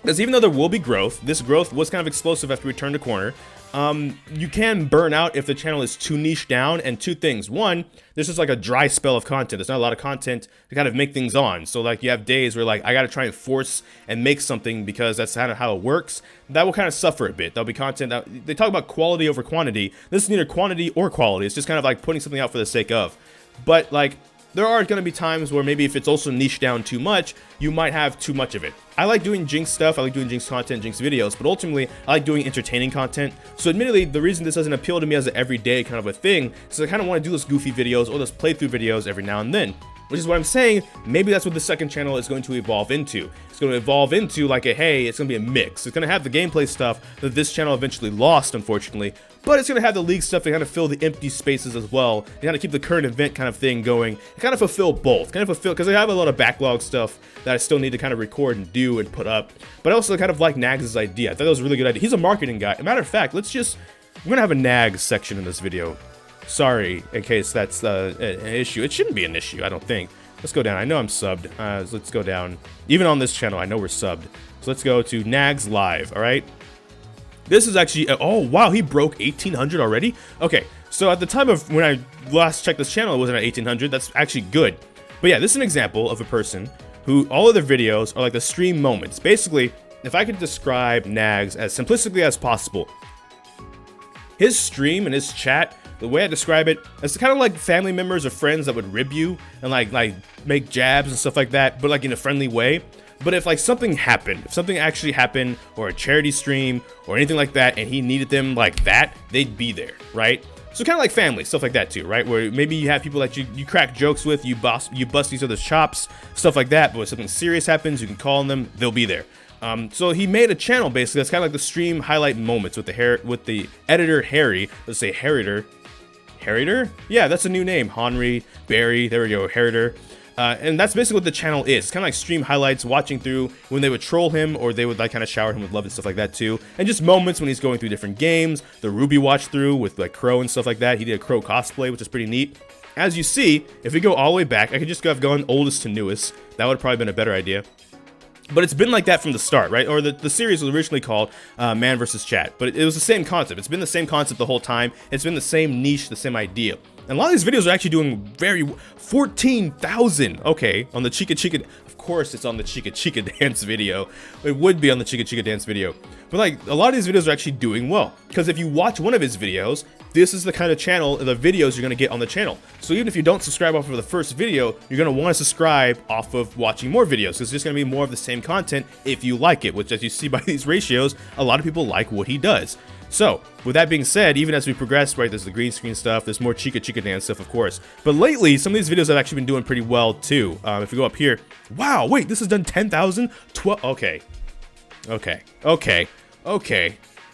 Because even though there will be growth, this growth was kind of explosive after we turned a corner. You can burn out if the channel is too niche down, and two things. One, there's just like a dry spell of content. There's not a lot of content to kind of make things on. So like you have days where like I got to try and force and make something because that's kind of how it works. That will kind of suffer a bit. There'll be content that they talk about quality over quantity. This is neither quantity or quality. It's just kind of like putting something out for the sake of. But like there are going to be times where maybe if it's also niche down too much, you might have too much of it. I like doing Jinx stuff, I like doing Jinx content, Jinx videos, but ultimately I like doing entertaining content. So admittedly, the reason this doesn't appeal to me as an everyday kind of a thing is I kind of want to do those goofy videos or those playthrough videos every now and then. Which is what I'm saying, maybe that's what the second channel is going to evolve into. It's going to evolve into like a, hey, it's going to be a mix. It's going to have the gameplay stuff that this channel eventually lost, unfortunately, but it's going to have the league stuff to kind of fill the empty spaces as well, and kind of keep the current event kind of thing going, and kind of fulfill both. Kind of fulfill, because I have a lot of backlog stuff that I still need to kind of record and do and put up, but I also kind of like Nagz's idea. I thought that was a really good idea. He's a marketing guy. As a matter of fact, we're going to have a Nags section in this video. Sorry, in case that's an issue. It shouldn't be an issue, I don't think. Let's go down. I know I'm subbed. So let's go down. Even on this channel, I know we're subbed. So let's go to Nags Live, all right? This is actually, oh, wow, he broke 1,800 already? Okay, so at the time of when I last checked this channel, it wasn't at 1,800. That's actually good. But yeah, this is an example of a person who all of their videos are like the stream moments. Basically, if I could describe Nags as simplistically as possible, his stream and his chat, the way I describe it, it's kind of like family members or friends that would rib you and like make jabs and stuff like that, but like in a friendly way. But if like something happened, if something actually happened, or a charity stream or anything like that, and he needed them like that, they'd be there, right? So kind of like family, stuff like that too, right? Where maybe you have people that you crack jokes with, you bust each other's chops, stuff like that. But when something serious happens, you can call on them, they'll be there. So he made a channel basically that's kind of like the stream highlight moments with the editor Harry. Let's say Harritor. Yeah, that's a new name. Henry, Barry, there we go, Harritor. And that's basically what the channel is. It's kind of like stream highlights, watching through when they would troll him, or they would like kind of shower him with love and stuff like that too. And just moments when he's going through different games. The Ruby watch through with like Crow and stuff like that. He did a Crow cosplay, which is pretty neat. as you see, if we go all the way back, I could just have gone oldest to newest. That would have probably been a better idea. But it's been like that from the start, right? Or the series was originally called Man vs. Chat, but it was the same concept. It's been the same concept the whole time. It's been the same niche, the same idea. And a lot of these videos are actually doing very 14,000. Okay, on the Chica Chica. Of course, it's on the Chica Chica dance video. It would be on the Chica Chica dance video. But like a lot of these videos are actually doing well, because if you watch one of his videos, this is the kind of channel, the videos you're gonna get on the channel. So even if you don't subscribe off of the first video, you're gonna want to subscribe off of watching more videos, because it's just gonna be more of the same content if you like it, which, as you see by these ratios, a lot of people like what he does. So with that being said, even as we progress, right, there's the green screen stuff, there's more Chica Chica dance stuff, of course. But lately, some of these videos have actually been doing pretty well too. If we go up here, wow, wait, this has done 10,000, 12, okay.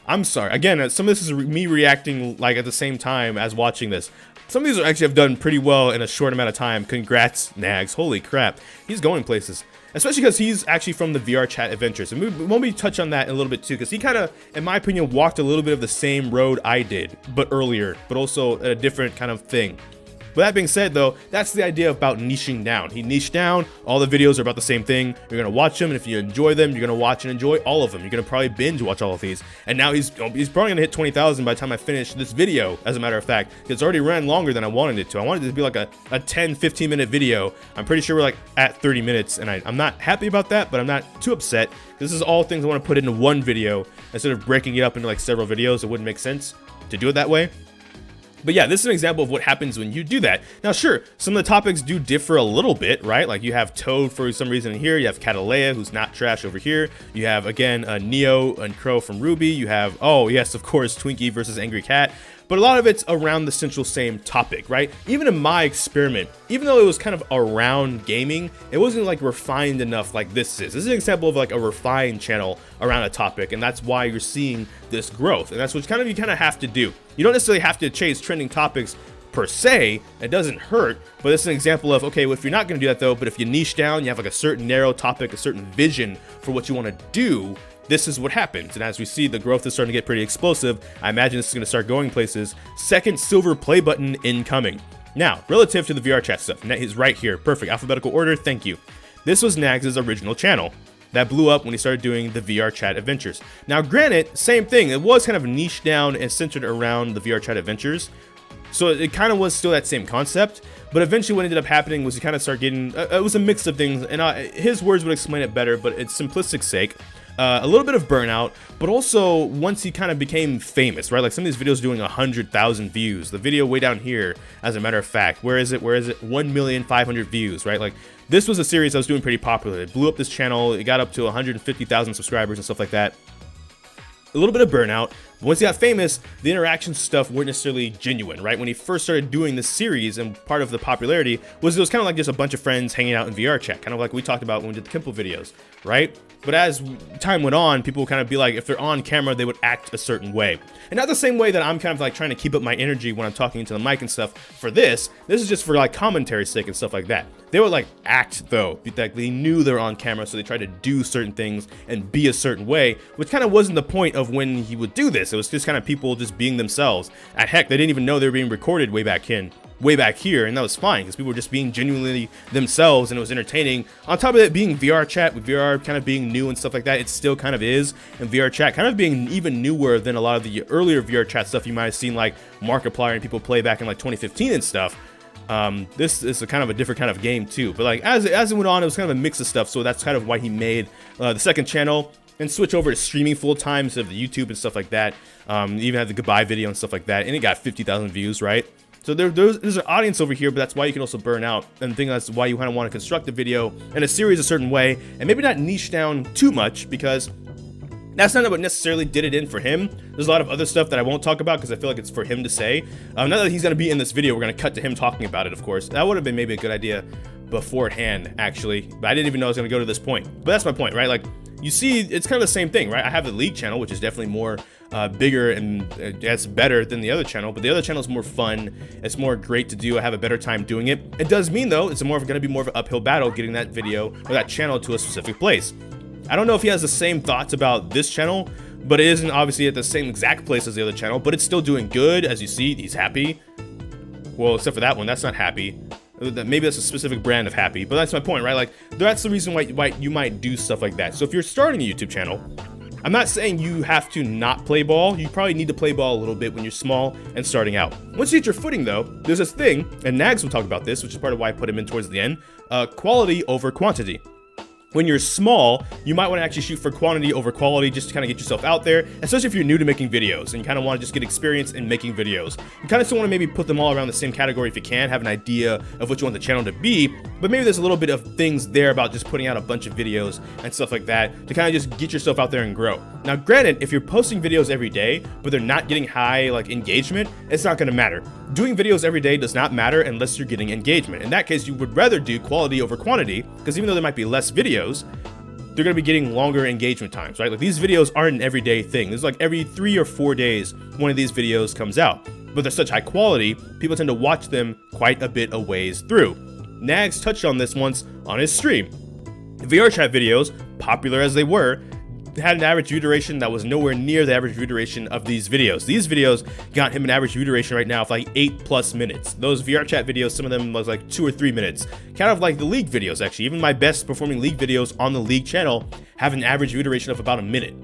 I'm sorry. Again, some of this is me reacting like at the same time as watching this. Some of these actually have done pretty well in a short amount of time. Congrats, Nags. Holy crap. He's going places. Especially because he's actually from the VR Chat Adventures. And we won't be touch on that in a little bit too, because he kind of, in my opinion, walked a little bit of the same road I did, but earlier, but also a different kind of thing. With that being said, though, that's the idea about niching down. He niched down. All the videos are about the same thing. You're going to watch them, and if you enjoy them, you're going to watch and enjoy all of them. You're going to probably binge watch all of these. And now he's probably going to hit 20,000 by the time I finish this video, as a matter of fact. It's already ran longer than I wanted it to. I wanted it to be like a 10, 15-minute video. I'm pretty sure we're like at 30 minutes, and I'm not happy about that, but I'm not too upset. This is all things I want to put into one video. Instead of breaking it up into like several videos, it wouldn't make sense to do it that way. But yeah, this is an example of what happens when you do that. Now, sure, some of the topics do differ a little bit, right? Like you have Toad for some reason here. You have Catalea, who's not trash over here. You have, again, Neo and Crow from Ruby. You have, oh, yes, of course, Twinkie versus Angry Cat. But a lot of it's around the central same topic, right? Even in my experiment, even though it was kind of around gaming, it wasn't like refined enough like this is. This is an example of like a refined channel around a topic, and that's why you're seeing this growth. And that's what you kind of have to do. You don't necessarily have to chase trending topics per se. It doesn't hurt, but it's an example of, okay, well, if you're not going to do that though, but if you niche down, you have like a certain narrow topic, a certain vision for what you want to do, this is what happens. And as we see, the growth is starting to get pretty explosive. I imagine this is going to start going places. Second silver play button incoming. Now, relative to the VR chat stuff, he's right here. Perfect. Alphabetical order. Thank you. This was Nagz's original channel that blew up when he started doing the VR chat adventures. Now, granted, same thing. It was kind of niche down and centered around the VR chat adventures. So it kind of was still that same concept. But eventually what ended up happening was he kind of started getting, it was a mix of things. And his words would explain it better, but it's simplistic sake. A little bit of burnout, but also once he kind of became famous, right? Like some of these videos doing 100,000 views. The video way down here, as a matter of fact, where is it? 1,500,000 views, right? Like this was a series that was doing pretty popular. It blew up this channel. It got up to 150,000 subscribers and stuff like that. A little bit of burnout. But once he got famous, the interaction stuff weren't necessarily genuine, right? When he first started doing this series, and part of the popularity was it was kind of like just a bunch of friends hanging out in VR chat, kind of like we talked about when we did the Kimple videos, right? But as time went on, people would kind of be like, if they're on camera, they would act a certain way. And not the same way that I'm kind of like trying to keep up my energy when I'm talking into the mic and stuff for this. This is just for like commentary sake and stuff like that. They would like act though, like they knew they were on camera, so they tried to do certain things and be a certain way, which kind of wasn't the point of when he would do this. It was just kind of people just being themselves. And heck, they didn't even know they were being recorded way back here, and that was fine because people were just being genuinely themselves and it was entertaining. On top of it being VR chat, with VR kind of being new and stuff like that, it still kind of is, and VR chat kind of being even newer than a lot of the earlier VR chat stuff you might have seen like Markiplier and people play back in like 2015 and stuff. This is a kind of a different kind of game too, but like as it went on, it was kind of a mix of stuff, so that's kind of why he made the second channel and switch over to streaming full time instead of the YouTube and stuff like that. Even had the goodbye video and stuff like that, and it got 50,000 views, right? So there's an audience over here, but that's why you can also burn out. And I think that's why you kind of want to construct the video in a series a certain way, and maybe not niche down too much, because that's not what necessarily did it in for him. There's a lot of other stuff that I won't talk about because I feel like it's for him to say. Now that he's going to be in this video, we're going to cut to him talking about it, of course. That would have been maybe a good idea beforehand, actually. But I didn't even know I was going to go to this point. But that's my point, right? Like, you see, it's kind of the same thing, right? I have the League channel, which is definitely more bigger and it's better than the other channel, but the other channel is more fun. It's more great to do. I have a better time doing it. It does mean, though, it's going to be more of an uphill battle getting that video or that channel to a specific place. I don't know if he has the same thoughts about this channel, but it isn't obviously at the same exact place as the other channel, but it's still doing good. As you see, he's happy. Well, except for that one, that's not happy. Maybe that's a specific brand of happy, but that's my point, right? Like, that's the reason why you might do stuff like that. So if you're starting a YouTube channel, I'm not saying you have to not play ball. You probably need to play ball a little bit when you're small and starting out. Once you get your footing, though, there's this thing, and Nags will talk about this, which is part of why I put him in towards the end, quality over quantity. When you're small, you might want to actually shoot for quantity over quality just to kind of get yourself out there, especially if you're new to making videos and you kind of want to just get experience in making videos. You kind of still want to maybe put them all around the same category if you can, have an idea of what you want the channel to be, but maybe there's a little bit of things there about just putting out a bunch of videos and stuff like that to kind of just get yourself out there and grow. Now, granted, if you're posting videos every day, but they're not getting high like engagement, it's not going to matter. Doing videos every day does not matter unless you're getting engagement. In that case, you would rather do quality over quantity, because even though there might be less videos, they're going to be getting longer engagement times, right? Like, these videos aren't an everyday thing. There's like every 3 or 4 days one of these videos comes out, but they're such high quality, people tend to watch them quite a bit a ways through. Nags touched on this once on his stream. VR chat videos, popular as they were, had an average view duration that was nowhere near the average view duration of these videos. These videos got him an average view duration right now of like 8+ minutes. Those VR chat videos, some of them was like 2 or 3 minutes. Kind of like the League videos, actually. Even my best performing League videos on the League channel have an average view duration of about a minute.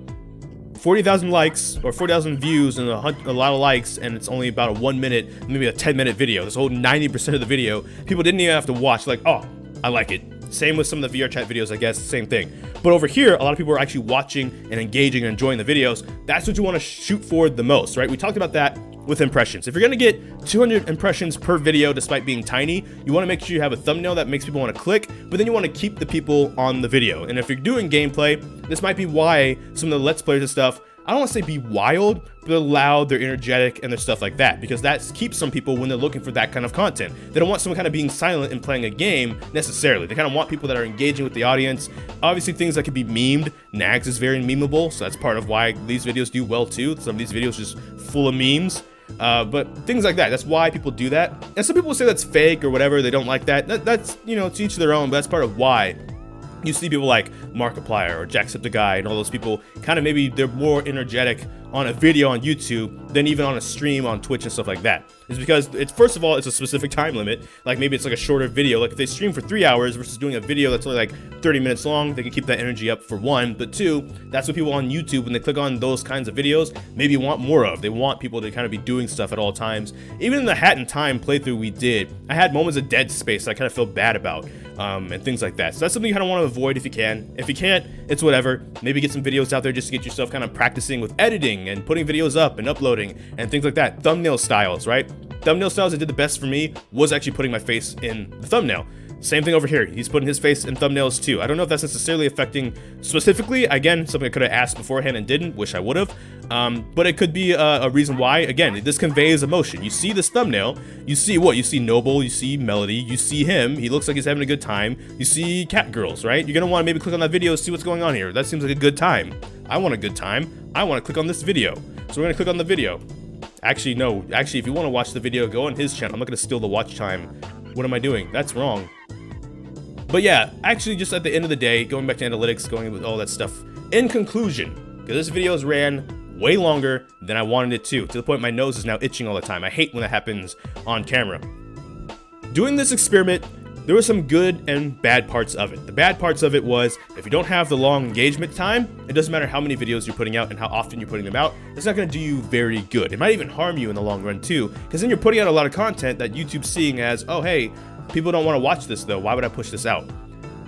40,000 likes or 40,000 views and a lot of likes, and it's only about a 1 minute, maybe a 10-minute video. This whole 90% of the video, people didn't even have to watch. Like, oh, I like it. Same with some of the VR chat videos, I guess, same thing. But over here, a lot of people are actually watching and engaging and enjoying the videos. That's what you want to shoot for the most, right? We talked about that with impressions. If you're going to get 200 impressions per video, despite being tiny, you want to make sure you have a thumbnail that makes people want to click, but then you want to keep the people on the video. And if you're doing gameplay, this might be why some of the Let's Players and stuff, I don't want to say be wild, but they're loud, they're energetic, and there's stuff like that, because that keeps some people when they're looking for that kind of content. They don't want someone kind of being silent and playing a game necessarily. They kind of want people that are engaging with the audience. Obviously, things that could be memed. Nags is very memeable, so that's part of why these videos do well too. Some of these videos just full of memes. But things like that, that's why people do that. And some people say that's fake or whatever, they don't like that. That's, you know, to each their own, but that's part of why you see people like Markiplier or Jacksepticeye and all those people, kind of maybe they're more energetic on a video on YouTube than even on a stream on Twitch and stuff like that. It's because it's, first of all, it's a specific time limit. Like, maybe it's like a shorter video. Like, if they stream for 3 hours versus doing a video that's only like 30 minutes long, they can keep that energy up for one. But two, that's what people on YouTube, when they click on those kinds of videos, maybe want more of. They want people to kind of be doing stuff at all times. Even in the Hat in Time playthrough we did, I had moments of dead space that I kind of felt bad about, and things like that. So that's something you kind of want to avoid if you can. If you can't, it's whatever. Maybe get some videos out there just to get yourself kind of practicing with editing and putting videos up and uploading and things like that. Thumbnail styles, right? Thumbnail styles that did the best for me was actually putting my face in the thumbnail. Same thing over here. He's putting his face in thumbnails too. I don't know if that's necessarily affecting specifically. Again, something I could have asked beforehand and didn't. Wish I would have. But it could be a reason why. Again, this conveys emotion. You see this thumbnail. You see what? You see Noble. You see Melody. You see him. He looks like he's having a good time. You see cat girls, right? You're going to want to maybe click on that video, see what's going on here. That seems like a good time. I want a good time. I want to click on this video. So we're going to click on the video. Actually, no. Actually, if you want to watch the video, go on his channel. I'm not going to steal the watch time. What am I doing? That's wrong. But yeah, actually, just at the end of the day, going back to analytics, going with all that stuff, in conclusion, because this video has ran way longer than I wanted it to the point my nose is now itching all the time. I hate when that happens on camera. Doing this experiment, there were some good and bad parts of it. The bad parts of it was, if you don't have the long engagement time, it doesn't matter how many videos you're putting out and how often you're putting them out, it's not going to do you very good. It might even harm you in the long run too, because then you're putting out a lot of content that YouTube's seeing as, oh hey, people don't want to watch this though, why would I push this out?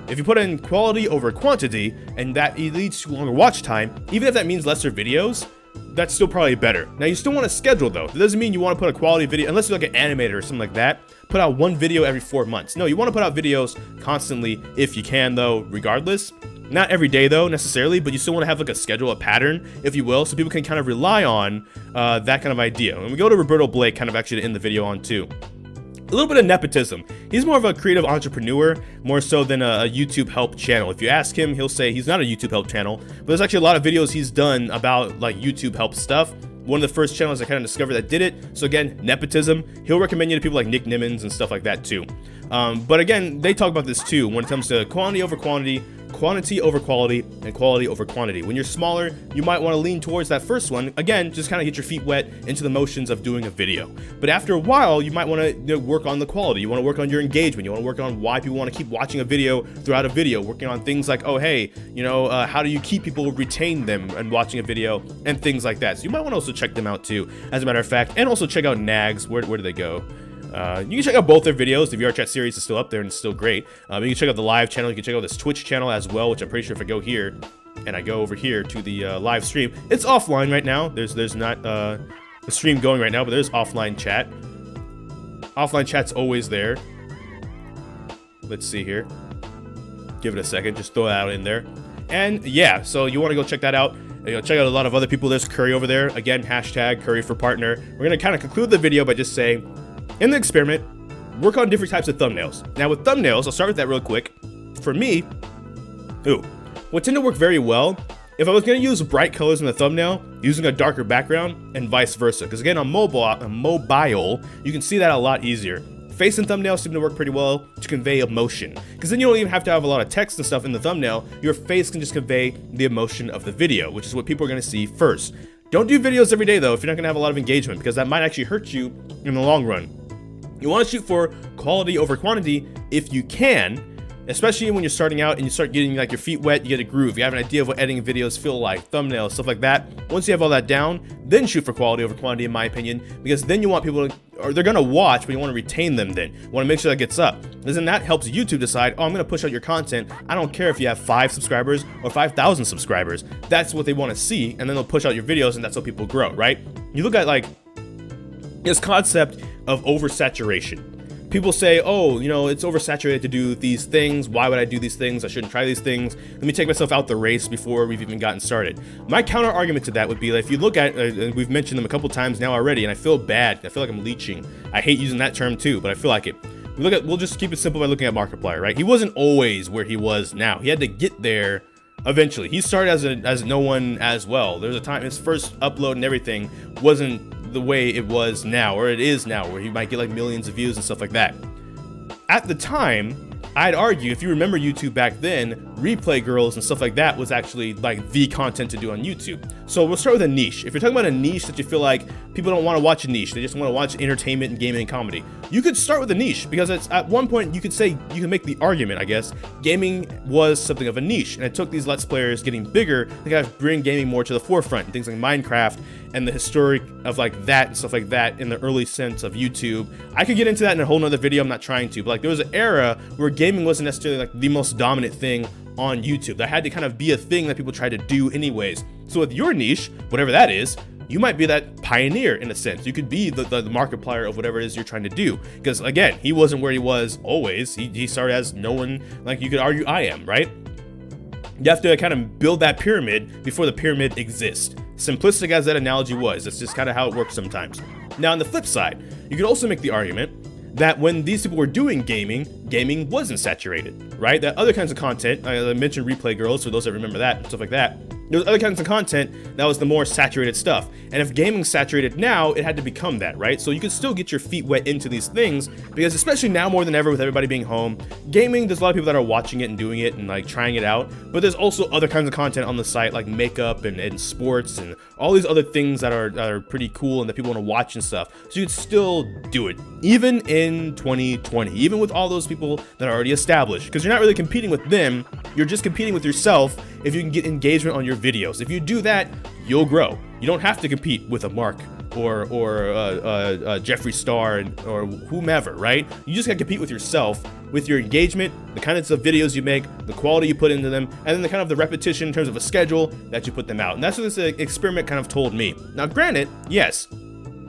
If you put in quality over quantity, and that leads to longer watch time, even if that means lesser videos, that's still probably better. Now, you still want to schedule though. That doesn't mean you want to put a quality video, unless you're like an animator or something like that, put out one video every 4 months. No, you want to put out videos constantly if you can though, regardless. Not every day though, necessarily, but you still want to have like a schedule, a pattern, if you will, so people can kind of rely on that kind of idea. And we go to Roberto Blake kind of actually to end the video on too. A little bit of nepotism. He's more of a creative entrepreneur, more so than a YouTube help channel. If you ask him, he'll say he's not a YouTube help channel, but there's actually a lot of videos he's done about like YouTube help stuff. One of the first channels I kind of discovered that did it. So again, nepotism. He'll recommend you to people like Nick Nimmons and stuff like that too. But again, they talk about this too when it comes to quantity over quantity. quantity over quality and quality over quantity. When you're smaller, you might want to lean towards that first one. Again, just kind of get your feet wet into the motions of doing a video. But after a while, you might want to work on the quality. You want to work on your engagement. You want to work on why people want to keep watching a video throughout a video, working on things like, oh, hey, how do you keep people, retain them and watching a video and things like that. So you might want to also check them out too, as a matter of fact, and also check out Nags. Where do they go? You can check out both their videos. The VR chat series is still up there and it's still great. You can check out the live channel. You can check out this Twitch channel as well, which I'm pretty sure if I go here and I go over here to the live stream, it's offline right now. There's not a stream going right now, but there's offline chat. Offline chat's always there. Let's see here. Give it a second. Just throw that out in there. And yeah, so you want to go check that out. Check out a lot of other people. There's Curry over there. Again, hashtag Curry for partner. We're going to kind of conclude the video by just saying, in the experiment, work on different types of thumbnails. Now with thumbnails, I'll start with that real quick. For me, what tend to work very well, if I was going to use bright colors in the thumbnail, using a darker background, and vice versa. Because again, on mobile, you can see that a lot easier. Face and thumbnails seem to work pretty well to convey emotion. Because then you don't even have to have a lot of text and stuff in the thumbnail. Your face can just convey the emotion of the video, which is what people are going to see first. Don't do videos every day though if you're not going to have a lot of engagement, because that might actually hurt you in the long run. You want to shoot for quality over quantity if you can, especially when you're starting out and you start getting like your feet wet, you get a groove, you have an idea of what editing videos feel like, thumbnails, stuff like that. Once you have all that down, then shoot for quality over quantity, in my opinion, because then you want people to, or they're going to watch, but you want to retain them then. You want to make sure that gets up. Because then that helps YouTube decide, oh, I'm going to push out your content. I don't care if you have 5 subscribers or 5,000 subscribers. That's what they want to see, and then they'll push out your videos, and that's how people grow, right? You look at like this concept of oversaturation. People say, oh, it's oversaturated to do these things. Why would I do these things? I shouldn't try these things. Let me take myself out the race before we've even gotten started. My counter argument to that would be that if you look at, we've mentioned them a couple times now already, and I feel bad. I feel like I'm leeching. I hate using that term too, but I feel like it. We'll just keep it simple by looking at Markiplier, right? He wasn't always where he was now. He had to get there eventually. He started as no one as well. There's a time his first upload and everything wasn't the way it was now, or it is now, where he might get like millions of views and stuff like that. At the time, I'd argue, if you remember YouTube back then, replay girls and stuff like that was actually like the content to do on YouTube. So we'll start with a niche. If you're talking about a niche that you feel like people don't want to watch a niche, they just want to watch entertainment and gaming and comedy, you could start with a niche, because it's, at one point you could say, you can make the argument, I guess, gaming was something of a niche, and it took these Let's Players getting bigger to kind of bring gaming more to the forefront. Things like Minecraft and the historic of like that and stuff like that in the early sense of YouTube. I could get into that in a whole nother video, I'm not trying to, but like there was an era where gaming wasn't necessarily like the most dominant thing on YouTube. That had to kind of be a thing that people tried to do anyways. So with your niche, whatever that is, you might be that pioneer in a sense. You could be the Markiplier of whatever it is you're trying to do. Because again, he wasn't where he was always. He started as no one, like you could argue I am, right? You have to kind of build that pyramid before the pyramid exists. Simplistic as that analogy was, that's just kind of how it works sometimes. Now on the flip side, you could also make the argument that when these people were doing gaming wasn't saturated, right? That other kinds of content, I mentioned replay girls, for those that remember that, and stuff like that. There's other kinds of content that was the more saturated stuff. And if gaming's saturated now, it had to become that, right? So you could still get your feet wet into these things, because especially now more than ever with everybody being home, gaming, there's a lot of people that are watching it and doing it and like trying it out. But there's also other kinds of content on the site, like makeup and sports and all these other things that are pretty cool and that people want to watch and stuff. So you could still do it, even in 2020, even with all those people that are already established, because you're not really competing with them, you're just competing with yourself if you can get engagement on your videos. If you do that, you'll grow. You don't have to compete with a Mark or Jeffree Star or whomever, right? You just gotta compete with yourself, with your engagement, the kinds of videos you make, the quality you put into them, and then the kind of the repetition in terms of a schedule that you put them out. And that's what this experiment kind of told me. Now granted, yes,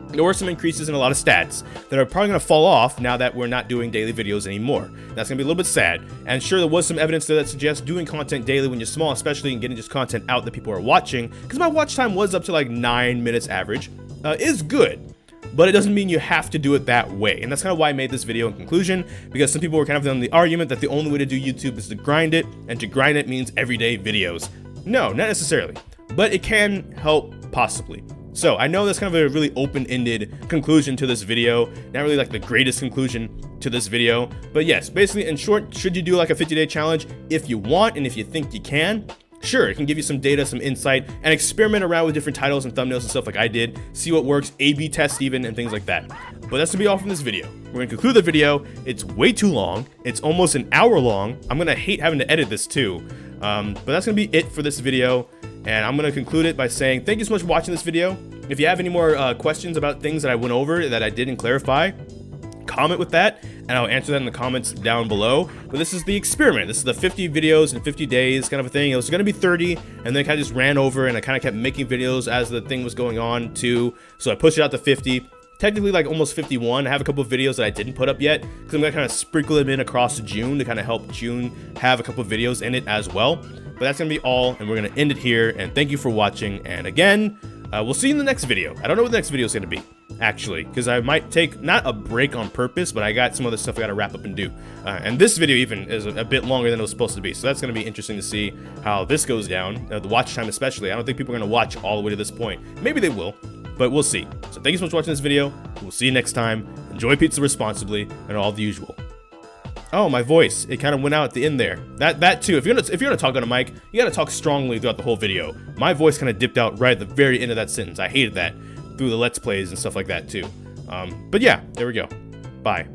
there were some increases in a lot of stats that are probably going to fall off now that we're not doing daily videos anymore. That's going to be a little bit sad. And sure, there was some evidence there that suggests doing content daily when you're small, especially, and getting just content out that people are watching, because my watch time was up to like 9 minutes average, is good. But it doesn't mean you have to do it that way. And that's kind of why I made this video in conclusion, because some people were kind of on the argument that the only way to do YouTube is to grind it, and to grind it means everyday videos. No, not necessarily. But it can help, possibly. So I know that's kind of a really open-ended conclusion to this video, not really like the greatest conclusion to this video. But yes, basically in short, should you do like a 50-day challenge? If you want and if you think you can, sure, it can give you some data, some insight, and experiment around with different titles and thumbnails and stuff like I did. See what works, A/B test even, and things like that. But that's gonna be all from this video. We're gonna conclude the video. It's way too long. It's almost an hour long. I'm gonna hate having to edit this too. But that's gonna be it for this video. And I'm gonna conclude it by saying thank you so much for watching this video. If you have any more questions about things that I went over that I didn't clarify, comment with that and I'll answer that in the comments down below. But this is the experiment. This is the 50 videos in 50 days kind of a thing. It was going to be 30 and then I kind of just ran over and I kind of kept making videos as the thing was going on too. So I pushed it out to 50. Technically like almost 51. I have a couple of videos that I didn't put up yet because I'm going to kind of sprinkle them in across June to kind of help June have a couple of videos in it as well. But that's going to be all and we're going to end it here. And thank you for watching. And again, we'll see you in the next video. I don't know what the next video is going to be, actually, because I might take, not a break on purpose, but I got some other stuff I got to wrap up and do. And this video even is a bit longer than it was supposed to be, so that's going to be interesting to see how this goes down, the watch time especially. I don't think people are going to watch all the way to this point. Maybe they will, but we'll see. So thank you so much for watching this video. We'll see you next time. Enjoy pizza responsibly, and all the usual. Oh, my voice, it kind of went out at the end there. That too, if you're gonna talk on a mic, you gotta talk strongly throughout the whole video. My voice kind of dipped out right at the very end of that sentence. I hated that through the Let's Plays and stuff like that too. But yeah, there we go. Bye.